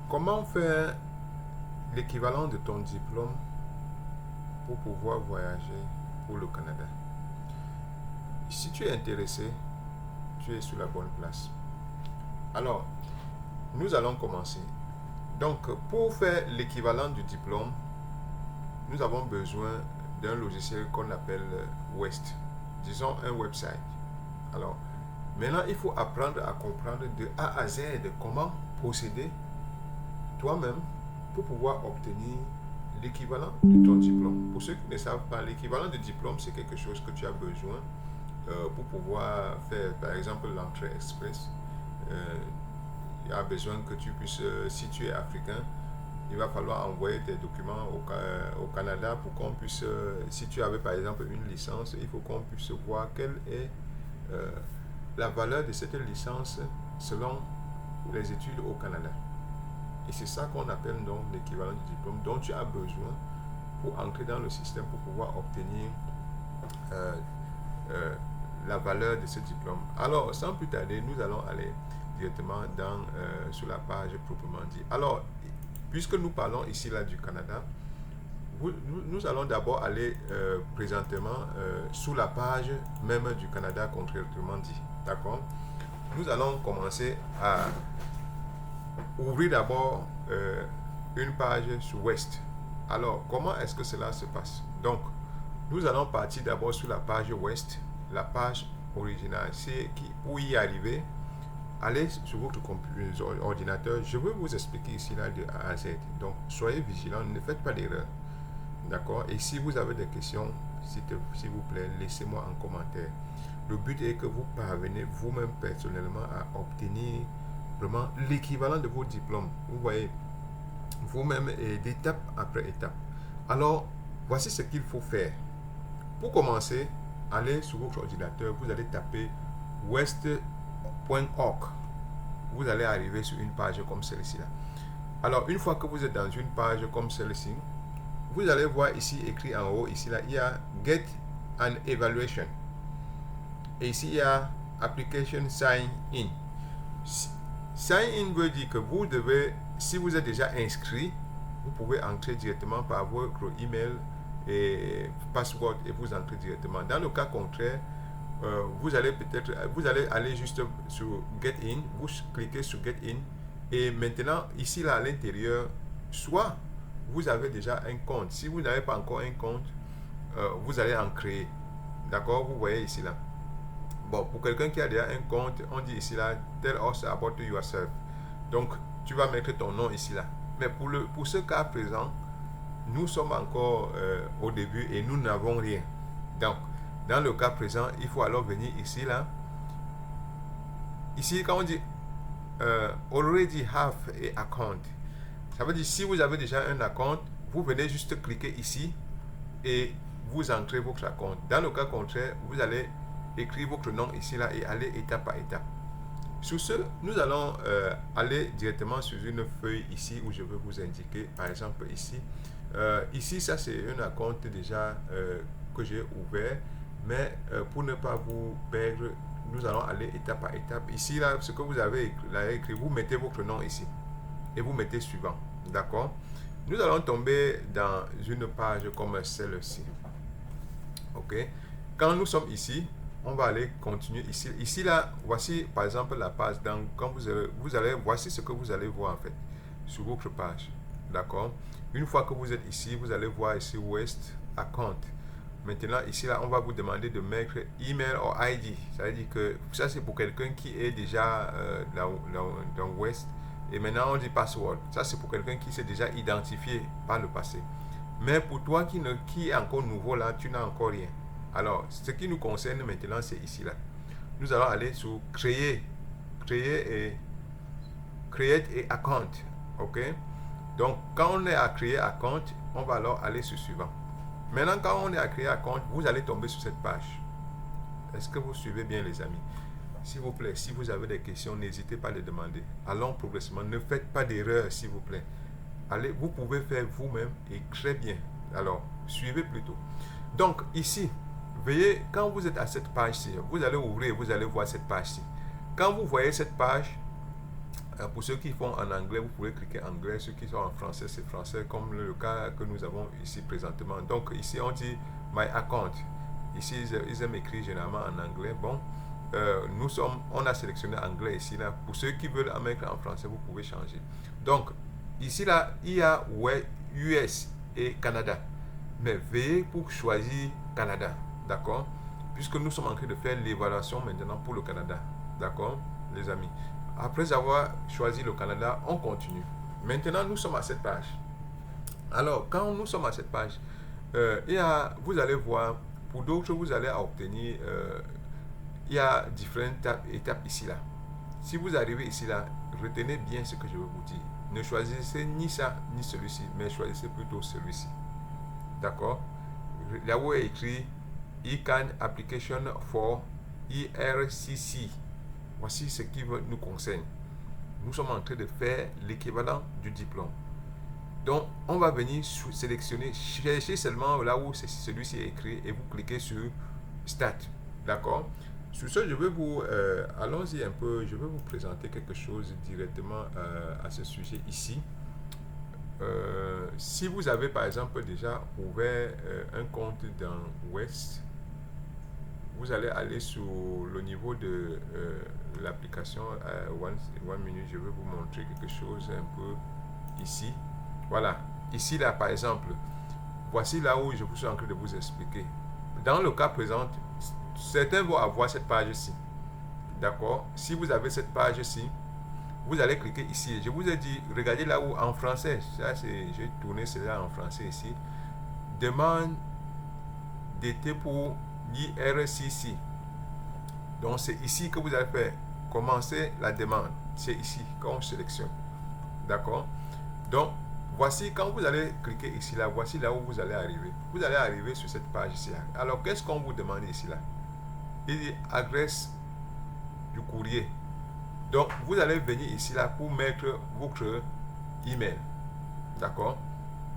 Comment faire l'équivalent de ton diplôme pour pouvoir voyager pour le Canada? Si tu es intéressé, tu es sur la bonne place. Alors, nous allons commencer. Donc, pour faire l'équivalent du diplôme, nous avons besoin d'un logiciel qu'on appelle West. Disons un website. Alors, maintenant, il faut apprendre à comprendre de A à Z comment procéder toi-même pour pouvoir obtenir l'équivalent de ton diplôme. Pour ceux qui ne savent pas, l'équivalent de diplôme, c'est quelque chose que tu as besoin pour pouvoir faire, par exemple, l'entrée express. Il y a besoin que tu puisses, si tu es africain, il va falloir envoyer tes documents au Canada pour qu'on puisse, si tu avais par exemple une licence, il faut qu'on puisse voir quelle est euh, la valeur de cette licence selon les études au Canada. Et c'est ça qu'on appelle donc l'équivalent du diplôme dont tu as besoin pour entrer dans le système pour pouvoir obtenir euh, euh, la valeur de ce diplôme. Alors, sans plus tarder, nous allons aller directement sur la page proprement dit. Alors, puisque nous parlons ici là du Canada, nous allons d'abord aller présentement sous la page même du Canada concrètement dit. D'accord? Nous allons commencer à ouvrir d'abord une page sur West. Alors, comment est-ce que cela se passe? Donc, nous allons partir d'abord sur la page West, la page originale. C'est pour y arriver, allez sur votre ordinateur. Je vais vous expliquer ici là de A à Z. Donc, soyez vigilants, ne faites pas d'erreur. D'accord? Et si vous avez des questions, s'il vous plaît, laissez-moi en commentaire. Le but est que vous parvenez vous-même personnellement à obtenir vraiment l'équivalent de vos diplômes. Vous voyez, vous-même et d'étape après étape. Alors, voici ce qu'il faut faire. Pour commencer, allez sur votre ordinateur, vous allez taper west.org. Vous allez arriver sur une page comme celle-ci. Alors, une fois que vous êtes dans une page comme celle-ci, vous allez voir ici écrit en haut, ici là, il y a Get an Evaluation. Et ici, il y a Application Sign In. Sign In veut dire que vous devez, si vous êtes déjà inscrit, vous pouvez entrer directement par votre email et password et vous entrez directement. Dans le cas contraire, vous allez aller juste sur Get In, vous cliquez sur Get In et maintenant ici là à l'intérieur, soit vous avez déjà un compte. Si vous n'avez pas encore un compte, vous allez en créer. D'accord? Vous voyez ici là. Bon, pour quelqu'un qui a déjà un compte, on dit ici là, tell us about yourself. Donc, tu vas mettre ton nom ici là. Mais pour ce cas présent, nous sommes encore au début et nous n'avons rien. Donc, dans le cas présent, il faut alors venir ici là. Ici, quand on dit already have an account, ça veut dire si vous avez déjà un compte, vous venez juste cliquer ici et vous entrez votre compte. Dans le cas contraire, vous allez écrire votre nom ici là et aller étape par étape. Sur ce, nous allons aller directement sur une feuille ici où je vais vous indiquer, par exemple ici. Ici, ça c'est un compte déjà que j'ai ouvert, mais pour ne pas vous perdre, nous allons aller étape par étape. Ici, là, ce que vous avez écrit, vous mettez votre nom ici et vous mettez suivant. D'accord? Nous allons tomber dans une page comme celle-ci. Ok? Quand nous sommes ici, on va aller continuer ici. Ici, là, voici par exemple la page. Donc, quand voici ce que vous allez voir en fait sur votre page. D'accord? Une fois que vous êtes ici, vous allez voir ici West Account. Maintenant, ici, là, on va vous demander de mettre email ou ID. Ça veut dire que ça, c'est pour quelqu'un qui est déjà dans West. Et maintenant, on dit password. Ça, c'est pour quelqu'un qui s'est déjà identifié par le passé. Mais pour toi qui est encore nouveau là, tu n'as encore rien. Alors, ce qui nous concerne maintenant, c'est ici là. Nous allons aller sur créer et create et account. Ok? Donc, quand on est à créer account, on va alors aller sur suivant. Maintenant, quand on est à créer account, vous allez tomber sur cette page. Est-ce que vous suivez bien, les amis? S'il vous plaît, si vous avez des questions, n'hésitez pas à les demander. Allons progressivement. Ne faites pas d'erreur, s'il vous plaît. Allez, vous pouvez faire vous-même et très bien. Alors, suivez plutôt. Donc, ici, veuillez, quand vous êtes à cette page-ci, vous allez ouvrir et vous allez voir cette page-ci. Quand vous voyez cette page, Pour ceux qui font en anglais, vous pouvez cliquer anglais. Ceux qui sont en français, c'est français, comme le cas que nous avons ici présentement. Donc ici, on dit My account. Ici, ils aiment écrire généralement en anglais. Bon, on a sélectionné anglais ici. Là. Pour ceux qui veulent en mettre en français, vous pouvez changer. Donc, ici, là, il y a US et Canada. Mais veuillez pour choisir Canada. D'accord? Puisque nous sommes en train de faire l'évaluation maintenant pour le Canada. D'accord, les amis? Après avoir choisi le Canada, on continue. Maintenant, nous sommes à cette page. Alors, quand nous sommes à cette page, vous allez voir, pour d'autres, vous allez obtenir, il y a différentes étapes ici, là. Si vous arrivez ici, là, retenez bien ce que je vais vous dire. Ne choisissez ni ça, ni celui-ci, mais choisissez plutôt celui-ci. D'accord? Là où est écrit ICANN Application for ERCC. Voici ce qui nous concerne. Nous sommes en train de faire l'équivalent du diplôme. Donc, on va venir sélectionner, chercher seulement là où celui-ci est écrit et vous cliquez sur Start. D'accord? Sur ce, je vais vous, allons-y un peu, je vais vous présenter quelque chose directement à ce sujet ici. Si vous avez par exemple déjà ouvert un compte dans West, vous allez aller sur le niveau de l'application one minute. Je vais vous montrer quelque chose un peu ici. Voilà, ici là par exemple, voici là où je vous suis en train de vous expliquer. Dans le cas présent, certains vont avoir cette page-ci. D'accord? Si vous avez cette page-ci, vous allez cliquer ici. Je vous ai dit, regardez là où en français, j'ai tourné cela en français ici. Demande d'été pour l'IRCC. Donc c'est ici que vous allez faire commencer la demande. C'est ici qu'on sélectionne. D'accord? Donc voici quand vous allez cliquer ici là, voici là où vous allez arriver. Vous allez arriver sur cette page ici là. Alors qu'est-ce qu'on vous demande ici là? Il dit adresse du courrier. Donc vous allez venir ici là pour mettre votre email. D'accord?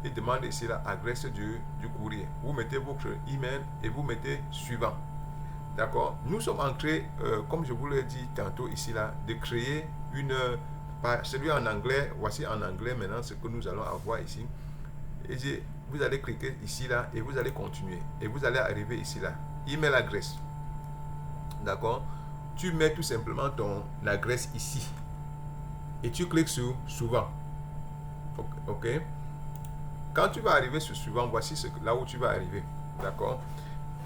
Il demande ici la adresse du courrier. Vous mettez votre email et vous mettez suivant. D'accord? Nous sommes en train, comme je vous l'ai dit tantôt ici là, de créer celui en anglais. Voici en anglais maintenant ce que nous allons avoir ici. Et vous allez cliquer ici là et vous allez continuer. Et vous allez arriver ici là. Email adresse. D'accord? Tu mets tout simplement ton adresse ici. Et tu cliques sur suivant. Ok? Quand tu vas arriver sur suivant, voici là où tu vas arriver. D'accord?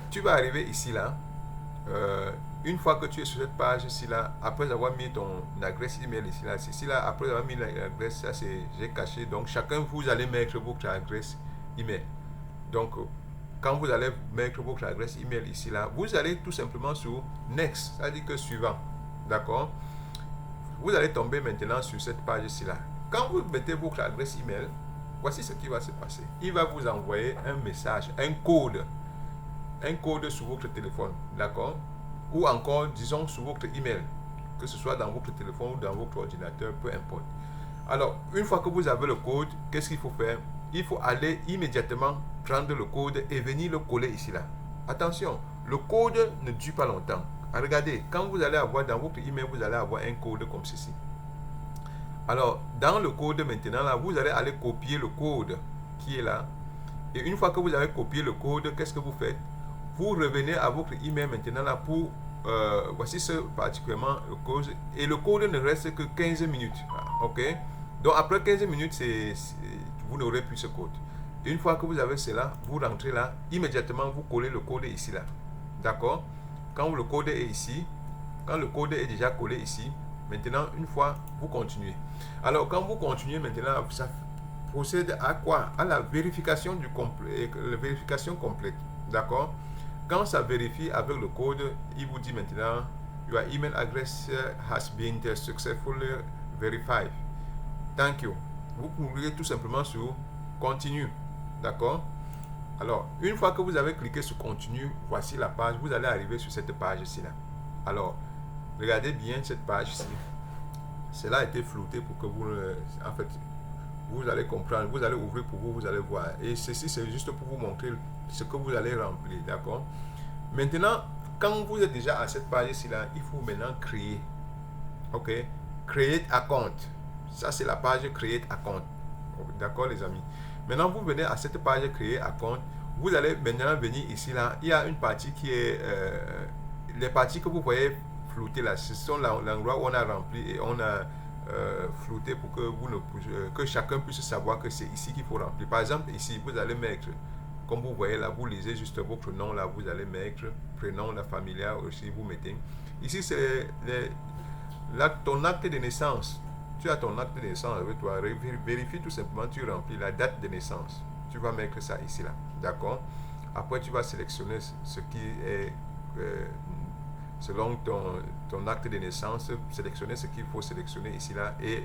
Tu vas arriver ici là. Une fois que tu es sur cette page ici là, après avoir mis ton adresse email ici là, ici là, après avoir mis l'adresse, ça c'est j'ai caché. Donc chacun vous allez mettre votre adresse email. Donc quand vous allez mettre votre adresse email ici là, vous allez tout simplement sur next, ça dit que suivant. D'accord? Vous allez tomber maintenant sur cette page ici là. Quand vous mettez votre adresse email, voici ce qui va se passer. Il va vous envoyer un message, un code sur votre téléphone, d'accord? Ou encore, disons, sur votre email, que ce soit dans votre téléphone ou dans votre ordinateur, peu importe. Alors, une fois que vous avez le code, qu'est-ce qu'il faut faire? Il faut aller immédiatement prendre le code et venir le coller ici là. Attention, le code ne dure pas longtemps. Regardez, quand vous allez avoir dans votre email, vous allez avoir un code comme ceci. Alors, dans le code maintenant, là, vous allez aller copier le code qui est là. Et une fois que vous avez copié le code, qu'est-ce que vous faites? Vous revenez à votre email maintenant là pour, voici ce particulièrement le code. Et le code ne reste que 15 minutes. Ok? Donc, après 15 minutes, vous n'aurez plus ce code. Une fois que vous avez cela, vous rentrez là, immédiatement, vous collez le code ici là. D'accord? Quand le code est ici, quand le code est déjà collé ici, maintenant, une fois, vous continuez. Alors, quand vous continuez maintenant, ça procède à quoi? À la vérification complète. D'accord? Quand ça vérifie avec le code, il vous dit maintenant, your email address has been successfully verified. Thank you. Vous cliquez tout simplement sur continue. D'accord? Alors, une fois que vous avez cliqué sur continue, voici la page. Vous allez arriver sur cette page-ci là. Alors, regardez bien cette page-ci. Cela a été flouté pour que vous, en fait, vous allez comprendre. Vous allez ouvrir pour vous, vous allez voir. Et ceci, c'est juste pour vous montrer ce que vous allez remplir. D'accord? Maintenant, quand vous êtes déjà à cette page-ci là, il faut maintenant créer. Ok? Create account. Ça, c'est la page Create account. D'accord, les amis? Maintenant, vous venez à cette page Create account. Vous allez maintenant venir ici, là. Il y a une partie qui est... les parties que vous voyez floutées là, ce sont l'endroit où on a rempli et on a flouté pour que, que chacun puisse savoir que c'est ici qu'il faut remplir. Par exemple, ici, vous allez mettre, comme vous voyez là, vous lisez juste votre nom là, vous allez mettre prénom, la familiale aussi, vous mettez. Ici, c'est ton acte de naissance. Tu as ton acte de naissance avec toi. Vérifie tout simplement, tu remplis la date de naissance. Tu vas mettre ça ici là. D'accord? Après, tu vas sélectionner ce qui est selon ton acte de naissance, sélectionner ce qu'il faut sélectionner ici là et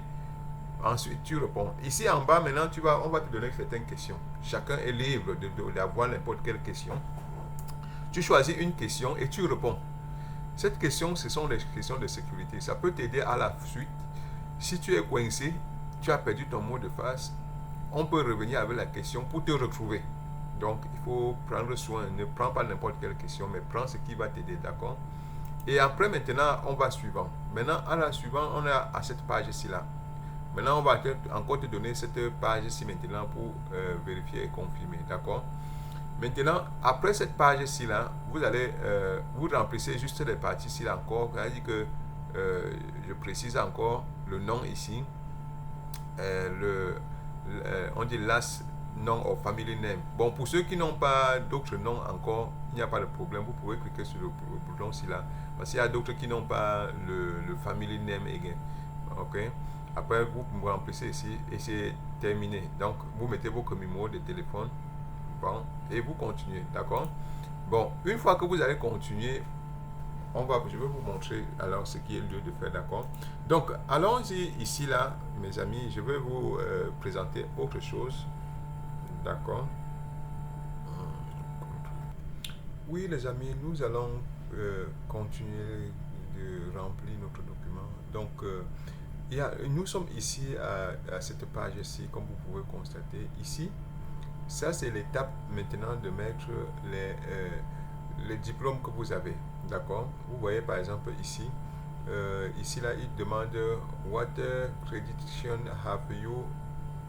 ensuite tu réponds. Ici en bas maintenant, on va te donner certaines questions. Chacun est libre d'avoir n'importe quelle question. Tu choisis une question et tu réponds. Cette question, ce sont des questions de sécurité. Ça peut t'aider à la suite. Si tu es coincé, tu as perdu ton mot de passe, on peut revenir avec la question pour te retrouver. Donc, il faut prendre soin. Ne prends pas n'importe quelle question, mais prends ce qui va t'aider, d'accord? Et après, maintenant, on va suivant. Maintenant, à la suivante, on est à cette page-ci là. Maintenant, on va encore te donner cette page-ci maintenant pour vérifier et confirmer, d'accord? Maintenant, après cette page-ci là, vous allez, vous remplissez juste les parties-ci là encore. C'est-à-dire que, je précise encore le nom ici. On dit last nom ou family name. Bon, pour ceux qui n'ont pas d'autres noms encore, il n'y a pas de problème. Vous pouvez cliquer sur le bouton ici là. Parce qu'il y a d'autres qui n'ont pas le family name again. Ok. Après, vous remplissez ici et c'est terminé. Donc, vous mettez votre numéro de téléphone. Bon, et vous continuez. D'accord? Bon, une fois que vous allez continuer, je vais vous montrer alors ce qui est lieu de faire, d'accord? Donc, allons-y ici, là, mes amis, je vais vous présenter autre chose, d'accord? Oui, les amis, nous allons continuer de remplir notre document. Donc, nous sommes ici à cette page-ci, comme vous pouvez constater ici. Ça, c'est l'étape maintenant de mettre les diplômes que vous avez. D'accord? Vous voyez par exemple ici, ici là, il demande What accreditation have you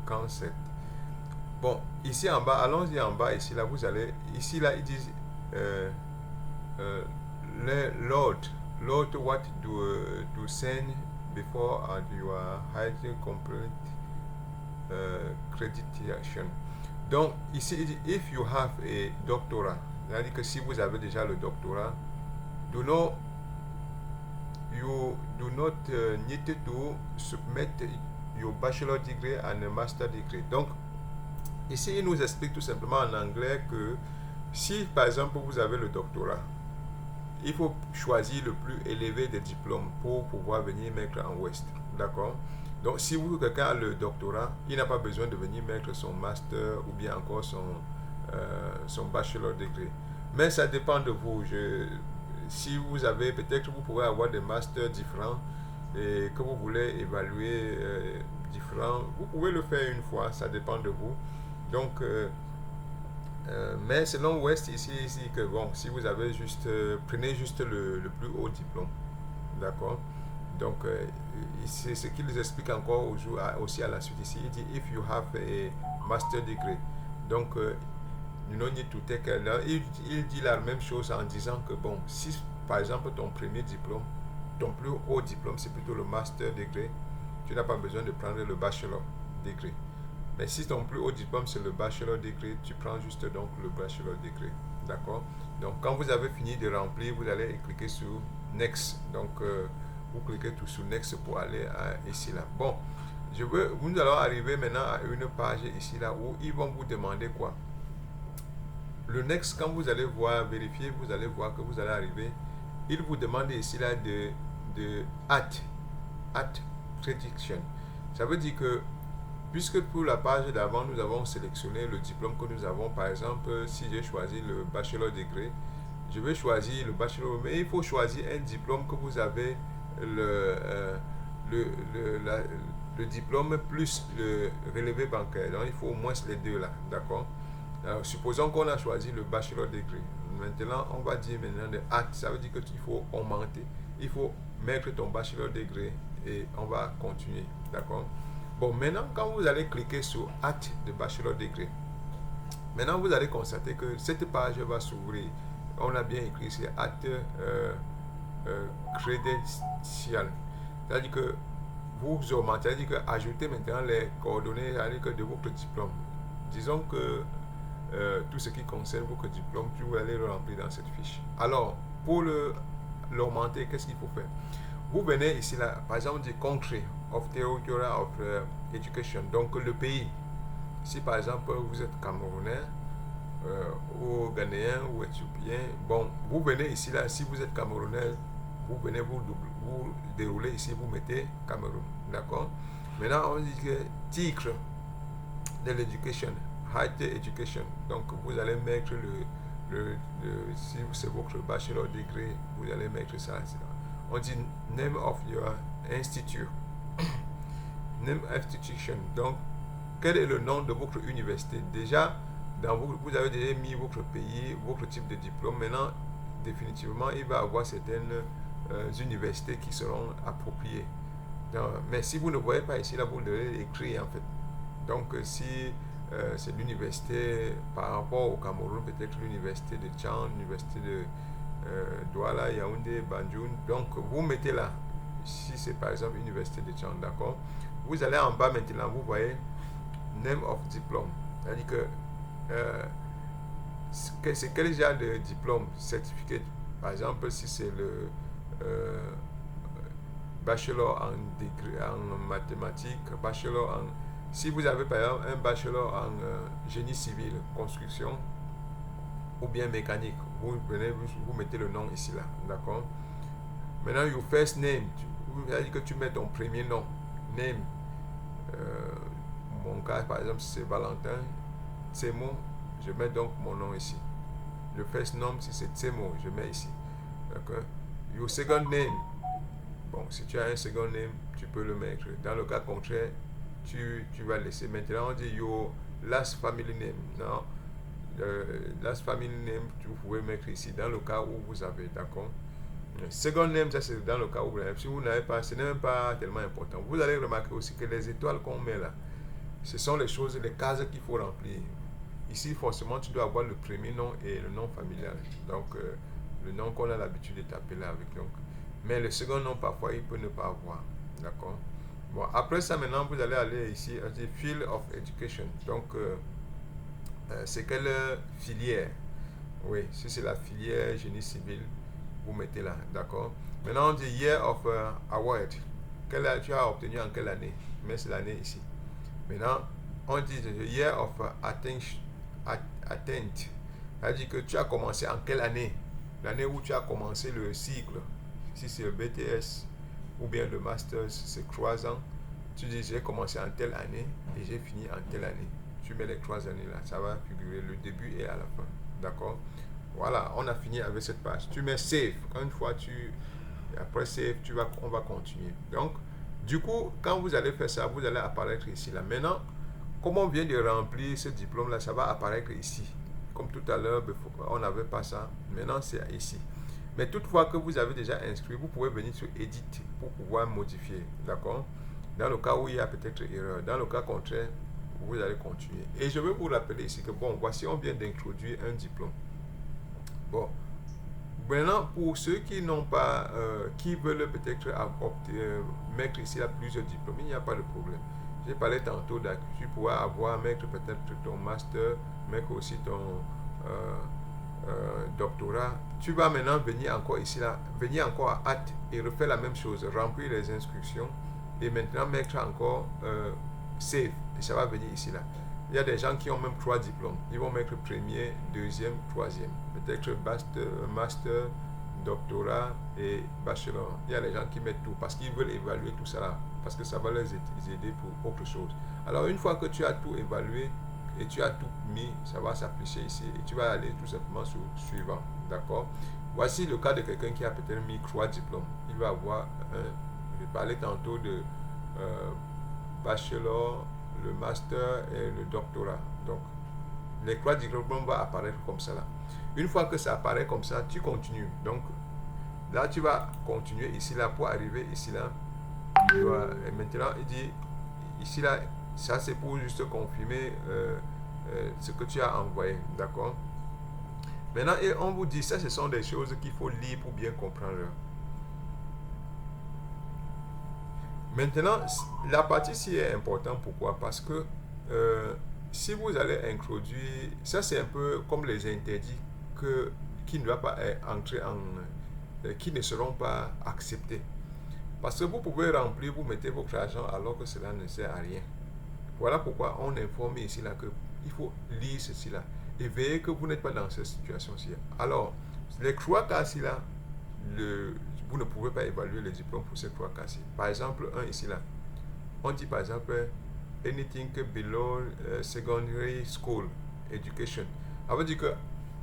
concept? Bon, ici en bas, allons-y en bas, ici là, vous allez, ici là, ils disent Lord, what to send before your high complete accreditation. Donc, ici, il dit If you have a doctorat, c'est-à-dire que si vous avez déjà le doctorat, you do not need to submit your bachelor degree and a master degree. Donc, ici, il nous explique tout simplement en anglais que si, par exemple, vous avez le doctorat, il faut choisir le plus élevé des diplômes pour pouvoir venir mettre en West. D'accord? Donc, si quelqu'un a le doctorat, il n'a pas besoin de venir mettre son master ou bien encore son bachelor degree. Mais ça dépend de vous. Si vous avez, peut-être vous pouvez avoir des masters différents et que vous voulez évaluer différents, vous pouvez le faire une fois, ça dépend de vous. Donc, mais selon West, ici que bon, si vous avez juste, prenez juste le plus haut diplôme. D'accord? Donc, c'est ce qu'il explique encore aussi à la suite ici. Il dit, if you have a master degree. Donc, you don't need to take il dit la même chose en disant que, bon, si par exemple ton premier diplôme, ton plus haut diplôme, c'est plutôt le master degree, tu n'as pas besoin de prendre le bachelor degree. Mais si ton plus haut diplôme, c'est le bachelor degree, tu prends juste donc le bachelor degree. D'accord? Donc, quand vous avez fini de remplir, vous allez cliquer sur Next. Donc, vous cliquez tout sur Next pour aller ici là. Bon, nous allons arriver maintenant à une page ici là où ils vont vous demander quoi? Le Next, quand vous allez vérifier, vous allez voir que vous allez arriver. Il vous demande ici là de At Prediction. Ça veut dire que puisque pour la page d'avant, nous avons sélectionné le diplôme que nous avons, par exemple, si j'ai choisi le bachelor degré, je vais choisir le bachelor, mais il faut choisir un diplôme que vous avez le diplôme plus le relevé bancaire. Donc, il faut au moins les deux là, d'accord? Alors, supposons qu'on a choisi le bachelor degré. Maintenant, on va dire maintenant de At, ça veut dire qu'il faut augmenter. Il faut mettre ton bachelor degré et on va continuer. D'accord? Bon, maintenant, quand vous allez cliquer sur Acte de Bachelor Degree, maintenant vous allez constater que cette page va s'ouvrir. On a bien écrit ici Acte Credential. C'est-à-dire que vous augmentez, c'est-à-dire que ajoutez maintenant les coordonnées de votre diplôme. Disons que tout ce qui concerne votre diplôme, vous allez le remplir dans cette fiche. Alors, pour l'augmenter, qu'est-ce qu'il faut faire? Vous venez ici, là, par exemple, on dit Country of Territory of Education, donc le pays. Si par exemple vous êtes Camerounais, ou Ghanéen, ou Éthiopien, bon, vous venez ici, là, si vous êtes Camerounais, vous venez vous dérouler ici, vous mettez Cameroun, d'accord? Maintenant, on dit que titre de l'éducation, High Education, donc vous allez mettre si c'est votre bachelor degree, vous allez mettre ça. On dit name of your institute, name institution, donc quel est le nom de votre université? Déjà, vous avez déjà mis votre pays, votre type de diplôme. Maintenant, définitivement, il va y avoir certaines universités qui seront appropriées. Donc, mais si vous ne voyez pas ici, là, vous devez écrire en fait. Donc, si c'est l'université par rapport au Cameroun, peut-être l'université de Tchad, l'université de Douala, Yaoundé, Banjul. Donc, vous mettez là, si c'est par exemple l'université de Tchad, d'accord? Vous allez en bas maintenant, vous voyez Name of Diplôme. C'est-à-dire que c'est quel genre de diplôme, certificat. Par exemple, si c'est le bachelor en degré, en mathématiques, bachelor en... Si vous avez par exemple un bachelor en génie civil, construction, ou bien mécanique, vous mettez le nom ici là, d'accord? Maintenant, your first name, c'est-à-dire que tu mets ton premier nom, name. Mon cas, par exemple, si c'est Valentin, Tsemo, je mets donc mon nom ici. Le first name, si c'est Tsemo, je mets ici. D'accord? Your second name, bon, si tu as un second name, tu peux le mettre. Dans le cas contraire, tu vas laisser. Maintenant, on dit your last family name. Non, last family name, vous pouvez mettre ici, dans le cas où vous avez, d'accord? Second name, ça c'est dans le cas où vous l'avez. Si vous n'avez pas, ce n'est même pas tellement important. Vous allez remarquer aussi que les étoiles qu'on met là, ce sont les choses, les cases qu'il faut remplir. Ici, forcément, tu dois avoir le premier nom et le nom familial. Donc, le nom qu'on a l'habitude de taper là avec. Donc. Mais le second nom, parfois, il peut ne pas avoir. D'accord? Bon, après ça, maintenant, vous allez aller ici, Field of Education. Donc, c'est quelle filière? Oui, si c'est la filière génie civil, vous mettez là. D'accord? Maintenant, on dit Year of Award. Tu as obtenu en quelle année? Mais c'est l'année ici. Maintenant, on dit Year of Attent. C'est-à-dire que tu as commencé en quelle année? L'année où tu as commencé le cycle. Si c'est le BTS ou bien le Master, c'est 3 ans. Tu dis j'ai commencé en telle année et j'ai fini en telle année. Tu mets les 3 années là. Ça va figurer le début et à la fin. D'accord? Voilà, on a fini avec cette page. Tu mets Save. Une fois après Save, on va continuer. Donc, du coup, quand vous allez faire ça, vous allez apparaître ici là. Maintenant, comme on vient de remplir ce diplôme là, ça va apparaître ici. Comme tout à l'heure, on n'avait pas ça. Maintenant, c'est ici. Mais toutefois que vous avez déjà inscrit, vous pouvez venir sur Edit pour pouvoir modifier. D'accord? Dans le cas où il y a peut-être erreur. Dans le cas contraire, vous allez continuer. Et je vais vous rappeler ici que bon, voici, on vient d'introduire un diplôme. Bon. Maintenant, pour ceux qui n'ont pas, qui veulent peut-être mettre ici là plusieurs diplômes, il n'y a pas de problème. J'ai parlé tantôt que tu pourras mettre peut-être ton master, mettre aussi ton doctorat. Tu vas maintenant venir encore ici là, venir encore à hâte et refaire la même chose, remplir les instructions et maintenant mettre encore save et ça va venir ici là. Il y a des gens qui ont même 3 diplômes. Ils vont mettre premier, deuxième, troisième. Peut-être master, doctorat et bachelor. Il y a des gens qui mettent tout parce qu'ils veulent évaluer tout ça là. Parce que ça va les aider pour autre chose. Alors une fois que tu as tout évalué et tu as tout mis, ça va s'afficher ici. Et tu vas aller tout simplement sur suivant. D'accord? Voici le cas de quelqu'un qui a peut-être mis 3 diplômes. Il va avoir je parlais tantôt de bachelor, le master et le doctorat. Donc, les 3 diplômes vont apparaître comme ça là. Une fois que ça apparaît comme ça, tu continues. Donc, là, tu vas continuer ici là pour arriver ici là. Et maintenant, il dit, ici, là, ça c'est pour juste confirmer ce que tu as envoyé, d'accord? Maintenant, et on vous dit, ça, ce sont des choses qu'il faut lire pour bien comprendre. Maintenant, la partie ci est importante. Pourquoi? Parce que si vous allez introduire, ça c'est un peu comme les interdits qui ne doivent pas entrer qui ne seront pas acceptés. Parce que vous pouvez remplir, vous mettez votre argent alors que cela ne sert à rien. Voilà pourquoi on informe ici là que il faut lire ceci là et veiller que vous n'êtes pas dans cette situation-ci. Alors, les trois cas-ci là, vous ne pouvez pas évaluer les diplômes pour ces trois cas-ci. Par exemple, un ici là, on dit par exemple anything below secondary school education. Ça veut dire que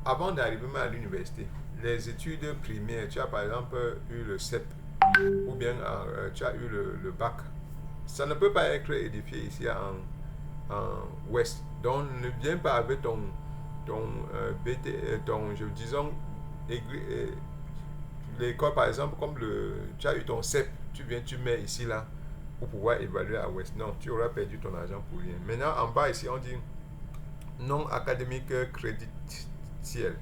avant d'arriver à l'université, les études primaires, tu as par exemple eu le CEP ou bien tu as eu le bac. Ça ne peut pas être édifié ici en Ouest. Donc ne viens pas avec ton disons, l'école par exemple, comme tu as eu ton CEP, tu mets ici là pour pouvoir évaluer à Ouest. Non, tu auras perdu ton argent pour rien. Maintenant en bas ici on dit non académique credential.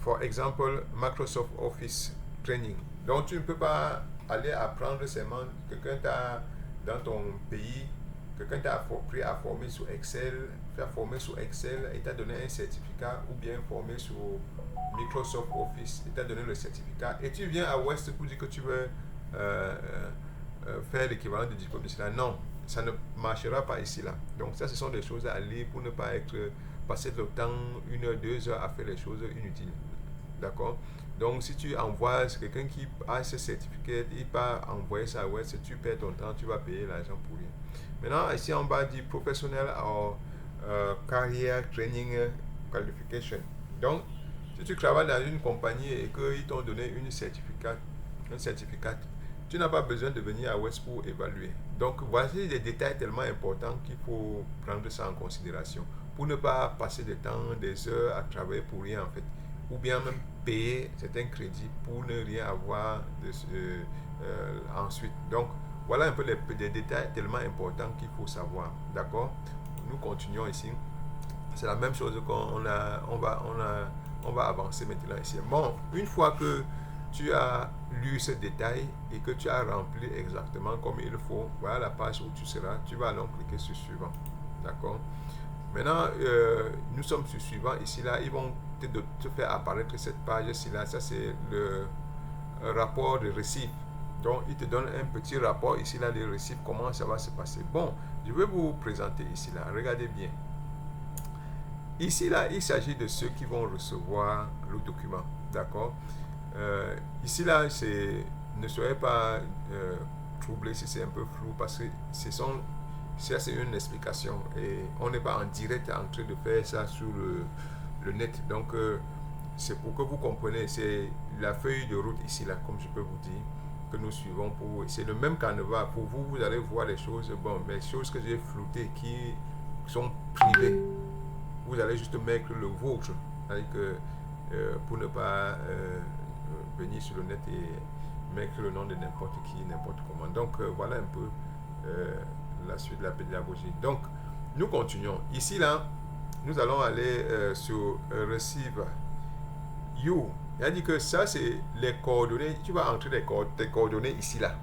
For example, Microsoft Office Training. Donc tu ne peux pas aller apprendre seulement quelqu'un t'a dans ton pays, quelqu'un t'a appris à former sur Excel, faire former sur Excel et t'a donné un certificat, ou bien former sur Microsoft Office et t'a donné le certificat, et tu viens à West pour dire que tu veux faire l'équivalent de diplôme ici là. Non, ça ne marchera pas ici là. Donc ça, ce sont des choses à lire pour ne pas passer le temps, 1 heure, 2 heures à faire les choses inutiles. D'accord? Donc si tu envoies quelqu'un qui a ce certificat, il va envoyer ça à West, tu perds ton temps, tu vas payer l'argent pour rien. Maintenant, ici en bas, dit professionnel or career training qualification. Donc, si tu travailles dans une compagnie et qu'ils t'ont donné un certificat, tu n'as pas besoin de venir à West pour évaluer. Donc, voici des détails tellement importants qu'il faut prendre ça en considération pour ne pas passer des temps, des heures à travailler pour rien en fait, ou bien même payer certains crédits pour ne rien avoir ensuite. Donc, voilà un peu des détails tellement importants qu'il faut savoir. D'accord? Nous continuons ici. C'est la même chose qu'on on va avancer maintenant ici. Bon, une fois que tu as lu ce détail et que tu as rempli exactement comme il faut, voilà la page où tu seras. Tu vas alors cliquer sur suivant. D'accord? Maintenant, nous sommes sur suivant. Ici, là, ils vont te faire apparaître cette page-ci, là. Ça, c'est le rapport de récif. Donc, il te donne un petit rapport ici, là, de récif, comment ça va se passer. Bon, je vais vous présenter ici, là. Regardez bien. Ici, là, il s'agit de ceux qui vont recevoir le document. D'accord? Ici, là, ne soyez pas troublés si c'est un peu flou, parce que ça, c'est une explication et on n'est pas en direct en train de faire ça sur le net. Donc, c'est pour que vous compreniez, c'est la feuille de route ici, là, comme je peux vous dire, que nous suivons pour vous. C'est le même canevas. Pour vous, vous allez voir les choses, bon, mais les choses que j'ai floutées qui sont privées, vous allez juste mettre le vôtre, c'est-à-dire que pour ne pas venir sur le net et mettre le nom de n'importe qui, n'importe comment. Donc, voilà un peu la suite de la pédagogie. Donc, nous continuons. Ici, là, nous allons aller sur Receive You. Il a dit que ça, c'est les coordonnées. Tu vas entrer tes coordonnées ici, là.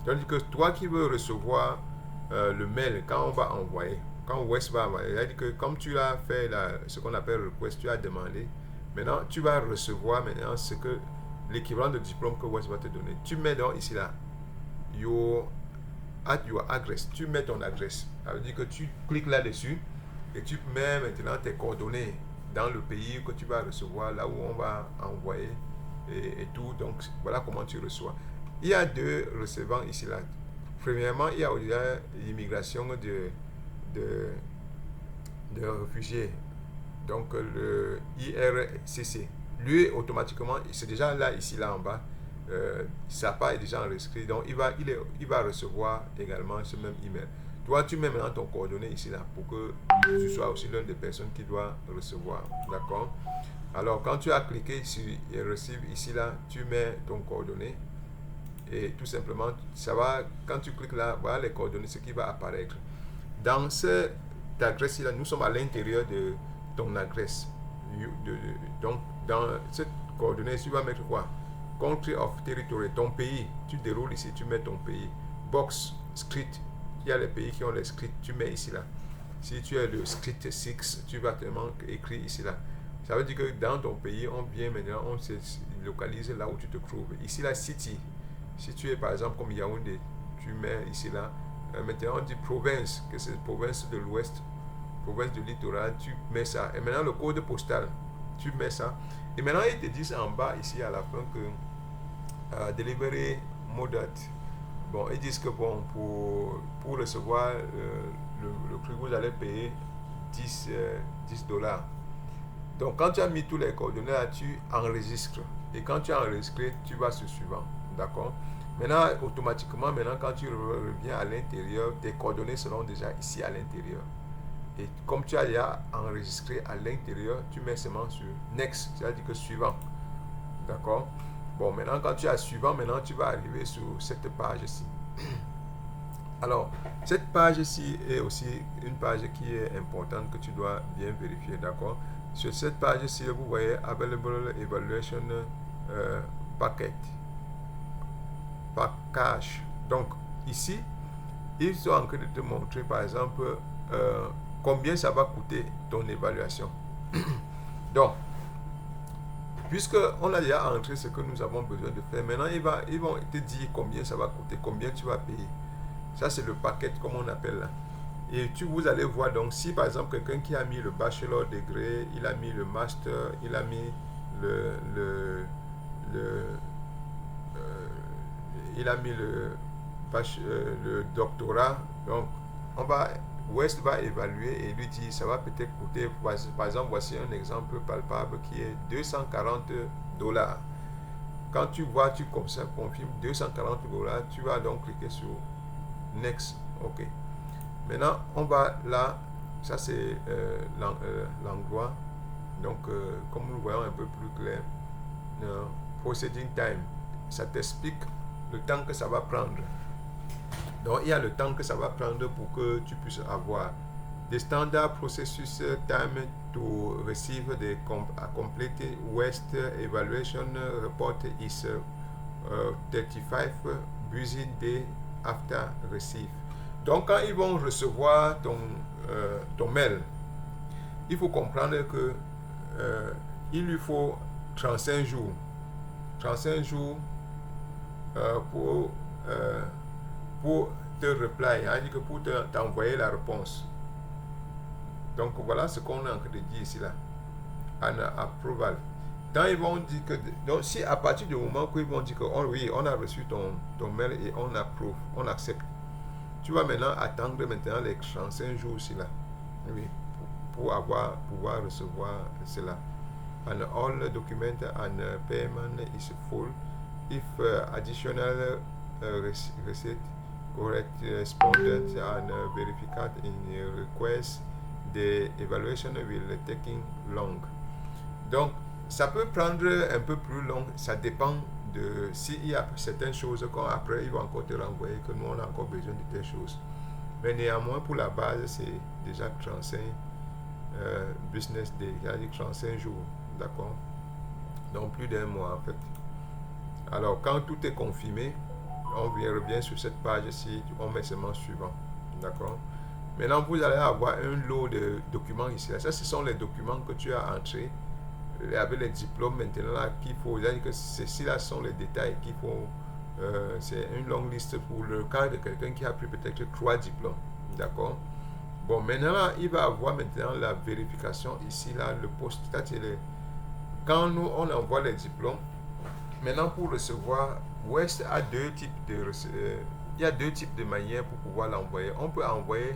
C'est-à-dire que toi qui veux recevoir le mail, quand on va envoyer, quand West va envoyer, il a dit que comme tu as fait ce qu'on appelle request, tu as demandé, maintenant, tu vas recevoir maintenant l'équivalent de diplôme que West va te donner. Tu mets donc ici, là, at your address, tu mets ton adresse. Ça veut dire que tu cliques là-dessus et tu mets maintenant tes coordonnées dans le pays que tu vas recevoir, là où on va envoyer et tout. Donc, voilà comment tu reçois. Il y a 2 recevants ici, là. Premièrement, il y a l'immigration de réfugiés, donc le IRCC. Lui, automatiquement, c'est déjà là, ici, là en bas. Sa part est déjà enregistré, donc il va recevoir également ce même email. Toi, tu mets maintenant ton coordonnée ici là pour que tu sois aussi l'une des personnes qui doit recevoir. D'accord? Alors, quand tu as cliqué sur Receive ici là, tu mets ton coordonnée Et tout simplement, ça va, quand tu cliques là, voilà les coordonnées, ce qui va apparaître. Dans cette adresse-là, nous sommes à l'intérieur de ton adresse. Donc, dans cette coordonnée, tu vas mettre quoi? Country of territory, ton pays. Tu déroules ici, tu mets ton pays. Box, script, il y a les pays qui ont les scripts, tu mets ici là. Si tu es le script 6, tu vas tellement écrire ici là. Ça veut dire que dans ton pays, on vient maintenant, on se localise là où tu te trouves. Ici là, city. Si tu es par exemple comme Yaoundé, tu mets ici là. Maintenant, on dit province, que c'est province de l'ouest, province du littoral, tu mets ça. Et maintenant, le code postal, tu mets ça. Et maintenant, ils te disent en bas, ici à la fin, que delivery mode. Bon, ils disent que bon, pour recevoir le prix, vous allez payer 10 $. Donc, quand tu as mis tous les coordonnées là, tu enregistres. Et quand tu as enregistré, tu vas sur suivant. D'accord? Maintenant, automatiquement, maintenant, quand tu reviens à l'intérieur, tes coordonnées seront déjà ici à l'intérieur. Et comme tu as déjà enregistré à l'intérieur, tu mets seulement sur Next, c'est-à-dire que suivant. D'accord? Bon, maintenant, quand tu as suivant, maintenant, tu vas arriver sur cette page-ci. Alors, cette page-ci est aussi une page qui est importante que tu dois bien vérifier. D'accord? Sur cette page-ci, vous voyez Available Evaluation Package. Donc, ici, ils sont en train de te montrer, par exemple, combien ça va coûter ton évaluation. Donc, puisque on a déjà entré ce que nous avons besoin de faire, maintenant ils vont te dire combien ça va coûter, combien tu vas payer. Ça, c'est le paquet, comme on appelle là. Et vous allez voir, donc, si par exemple quelqu'un qui a mis le bachelor degré, il a mis le master, il a mis il a mis le doctorat, donc West va évaluer et lui dire ça va peut-être coûter, par exemple, voici un exemple palpable qui est $240. Quand tu vois, tu confirmes $240, tu vas donc cliquer sur Next. OK. Maintenant, on va là, ça c'est l'endroit. Donc, comme nous le voyons un peu plus clair, Processing Time, ça t'explique le temps que ça va prendre. Donc, il y a le temps que ça va prendre pour que tu puisses avoir the standard processus time to receive the complete West evaluation report is 35 business days after receive. Donc, quand ils vont recevoir ton mail, il faut comprendre que il lui faut 35 jours. 35 jours pour te reply, hein, que pour t'envoyer la réponse. Donc voilà ce qu'on est en train de dire ici là. An approval. Quand ils vont dire que, donc si à partir du moment où ils vont dire que oui, on a reçu ton mail et on approuve, on accepte, tu vas maintenant attendre les 35 jours ici là, oui, pour pouvoir recevoir cela. And all document and payment is full. If additional receipt correspondent and verified in request, the evaluation will taking long. Donc, ça peut prendre un peu plus long, ça dépend de s'il y a certaines choses qu'après ils vont encore te renvoyer, que nous on a encore besoin de telles choses. Mais néanmoins, pour la base, c'est déjà 35 business days, c'est-à-dire 35 jours, d'accord? Donc, plus d'un mois en fait. Alors, quand tout est confirmé, on revient sur cette page-ci, on met seulement suivant, d'accord? Maintenant, vous allez avoir un lot de documents ici. Ça, ce sont les documents que tu as entrés avec les diplômes maintenant là qu'il faut. C'est-à-dire que ceci-là sont les détails qu'il faut. C'est une longue liste pour le cas de quelqu'un qui a pris peut-être 3 diplômes, d'accord? Bon, maintenant là, il va avoir maintenant la vérification ici là, le poste. Quand nous on envoie les diplômes, maintenant pour recevoir, West a deux types il y a deux types de manières pour pouvoir l'envoyer. On peut envoyer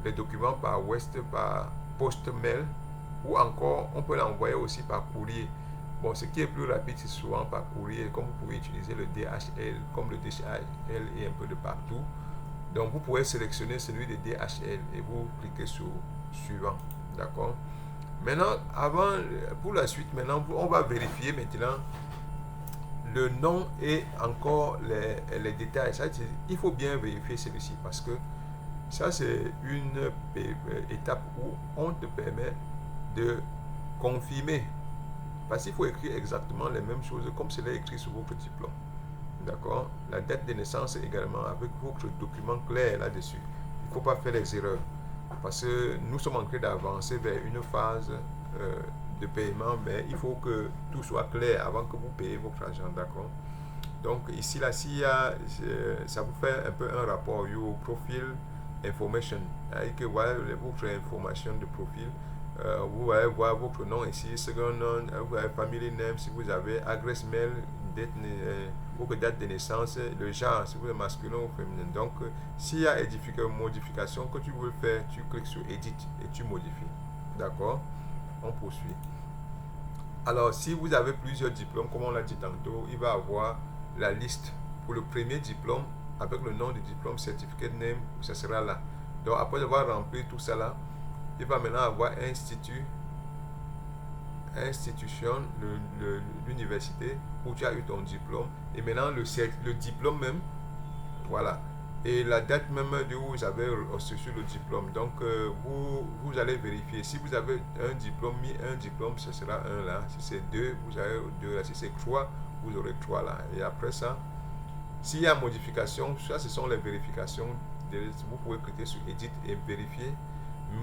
les documents par West, par poste mail, ou encore on peut l'envoyer aussi par courrier. Bon, ce qui est plus rapide, c'est souvent par courrier, comme vous pouvez utiliser le DHL, comme le DHL est un peu de partout. Donc vous pouvez sélectionner celui de DHL et vous cliquez sur suivant, d'accord? Maintenant, pour la suite, maintenant on va vérifier maintenant le nom et encore les détails. Ça, il faut bien vérifier celui-ci parce que ça, c'est une étape où on te permet de confirmer. Parce qu'il faut écrire exactement les mêmes choses comme cela est écrit sur votre diplôme. D'accord? La date de naissance également avec votre document clair là-dessus. Il ne faut pas faire les erreurs. Parce que nous sommes en train d'avancer vers une phase de paiement, mais il faut que tout soit clair avant que vous payiez votre argent. D'accord? Donc ici, là, s'il y a, ça vous fait un peu un rapport au profil information. Avec voilà votre information de profil. Vous allez voir votre nom ici, second nom, vous avez family name, si vous avez adresse mail, votre date de naissance, le genre, si vous êtes masculin ou féminin. Donc, s'il y a des modifications que tu veux faire, tu cliques sur Edit et tu modifies. D'accord? On poursuit. Alors, si vous avez plusieurs diplômes, comme on l'a dit tantôt, il va avoir la liste pour le premier diplôme avec le nom du diplôme, certificate name, ça sera là. Donc, après avoir rempli tout ça là, il va maintenant avoir institution, l'université où tu as eu ton diplôme, et maintenant le diplôme même, voilà, et la date même de où vous avez reçu le diplôme. Donc vous allez vérifier. Si vous avez un diplôme, ce sera 1 là. Si c'est 2, vous avez 2 là. Si c'est 3, vous aurez 3 là. Et après ça, s'il y a modification, ça ce sont les vérifications. Vous pouvez cliquer sur Edit et vérifier,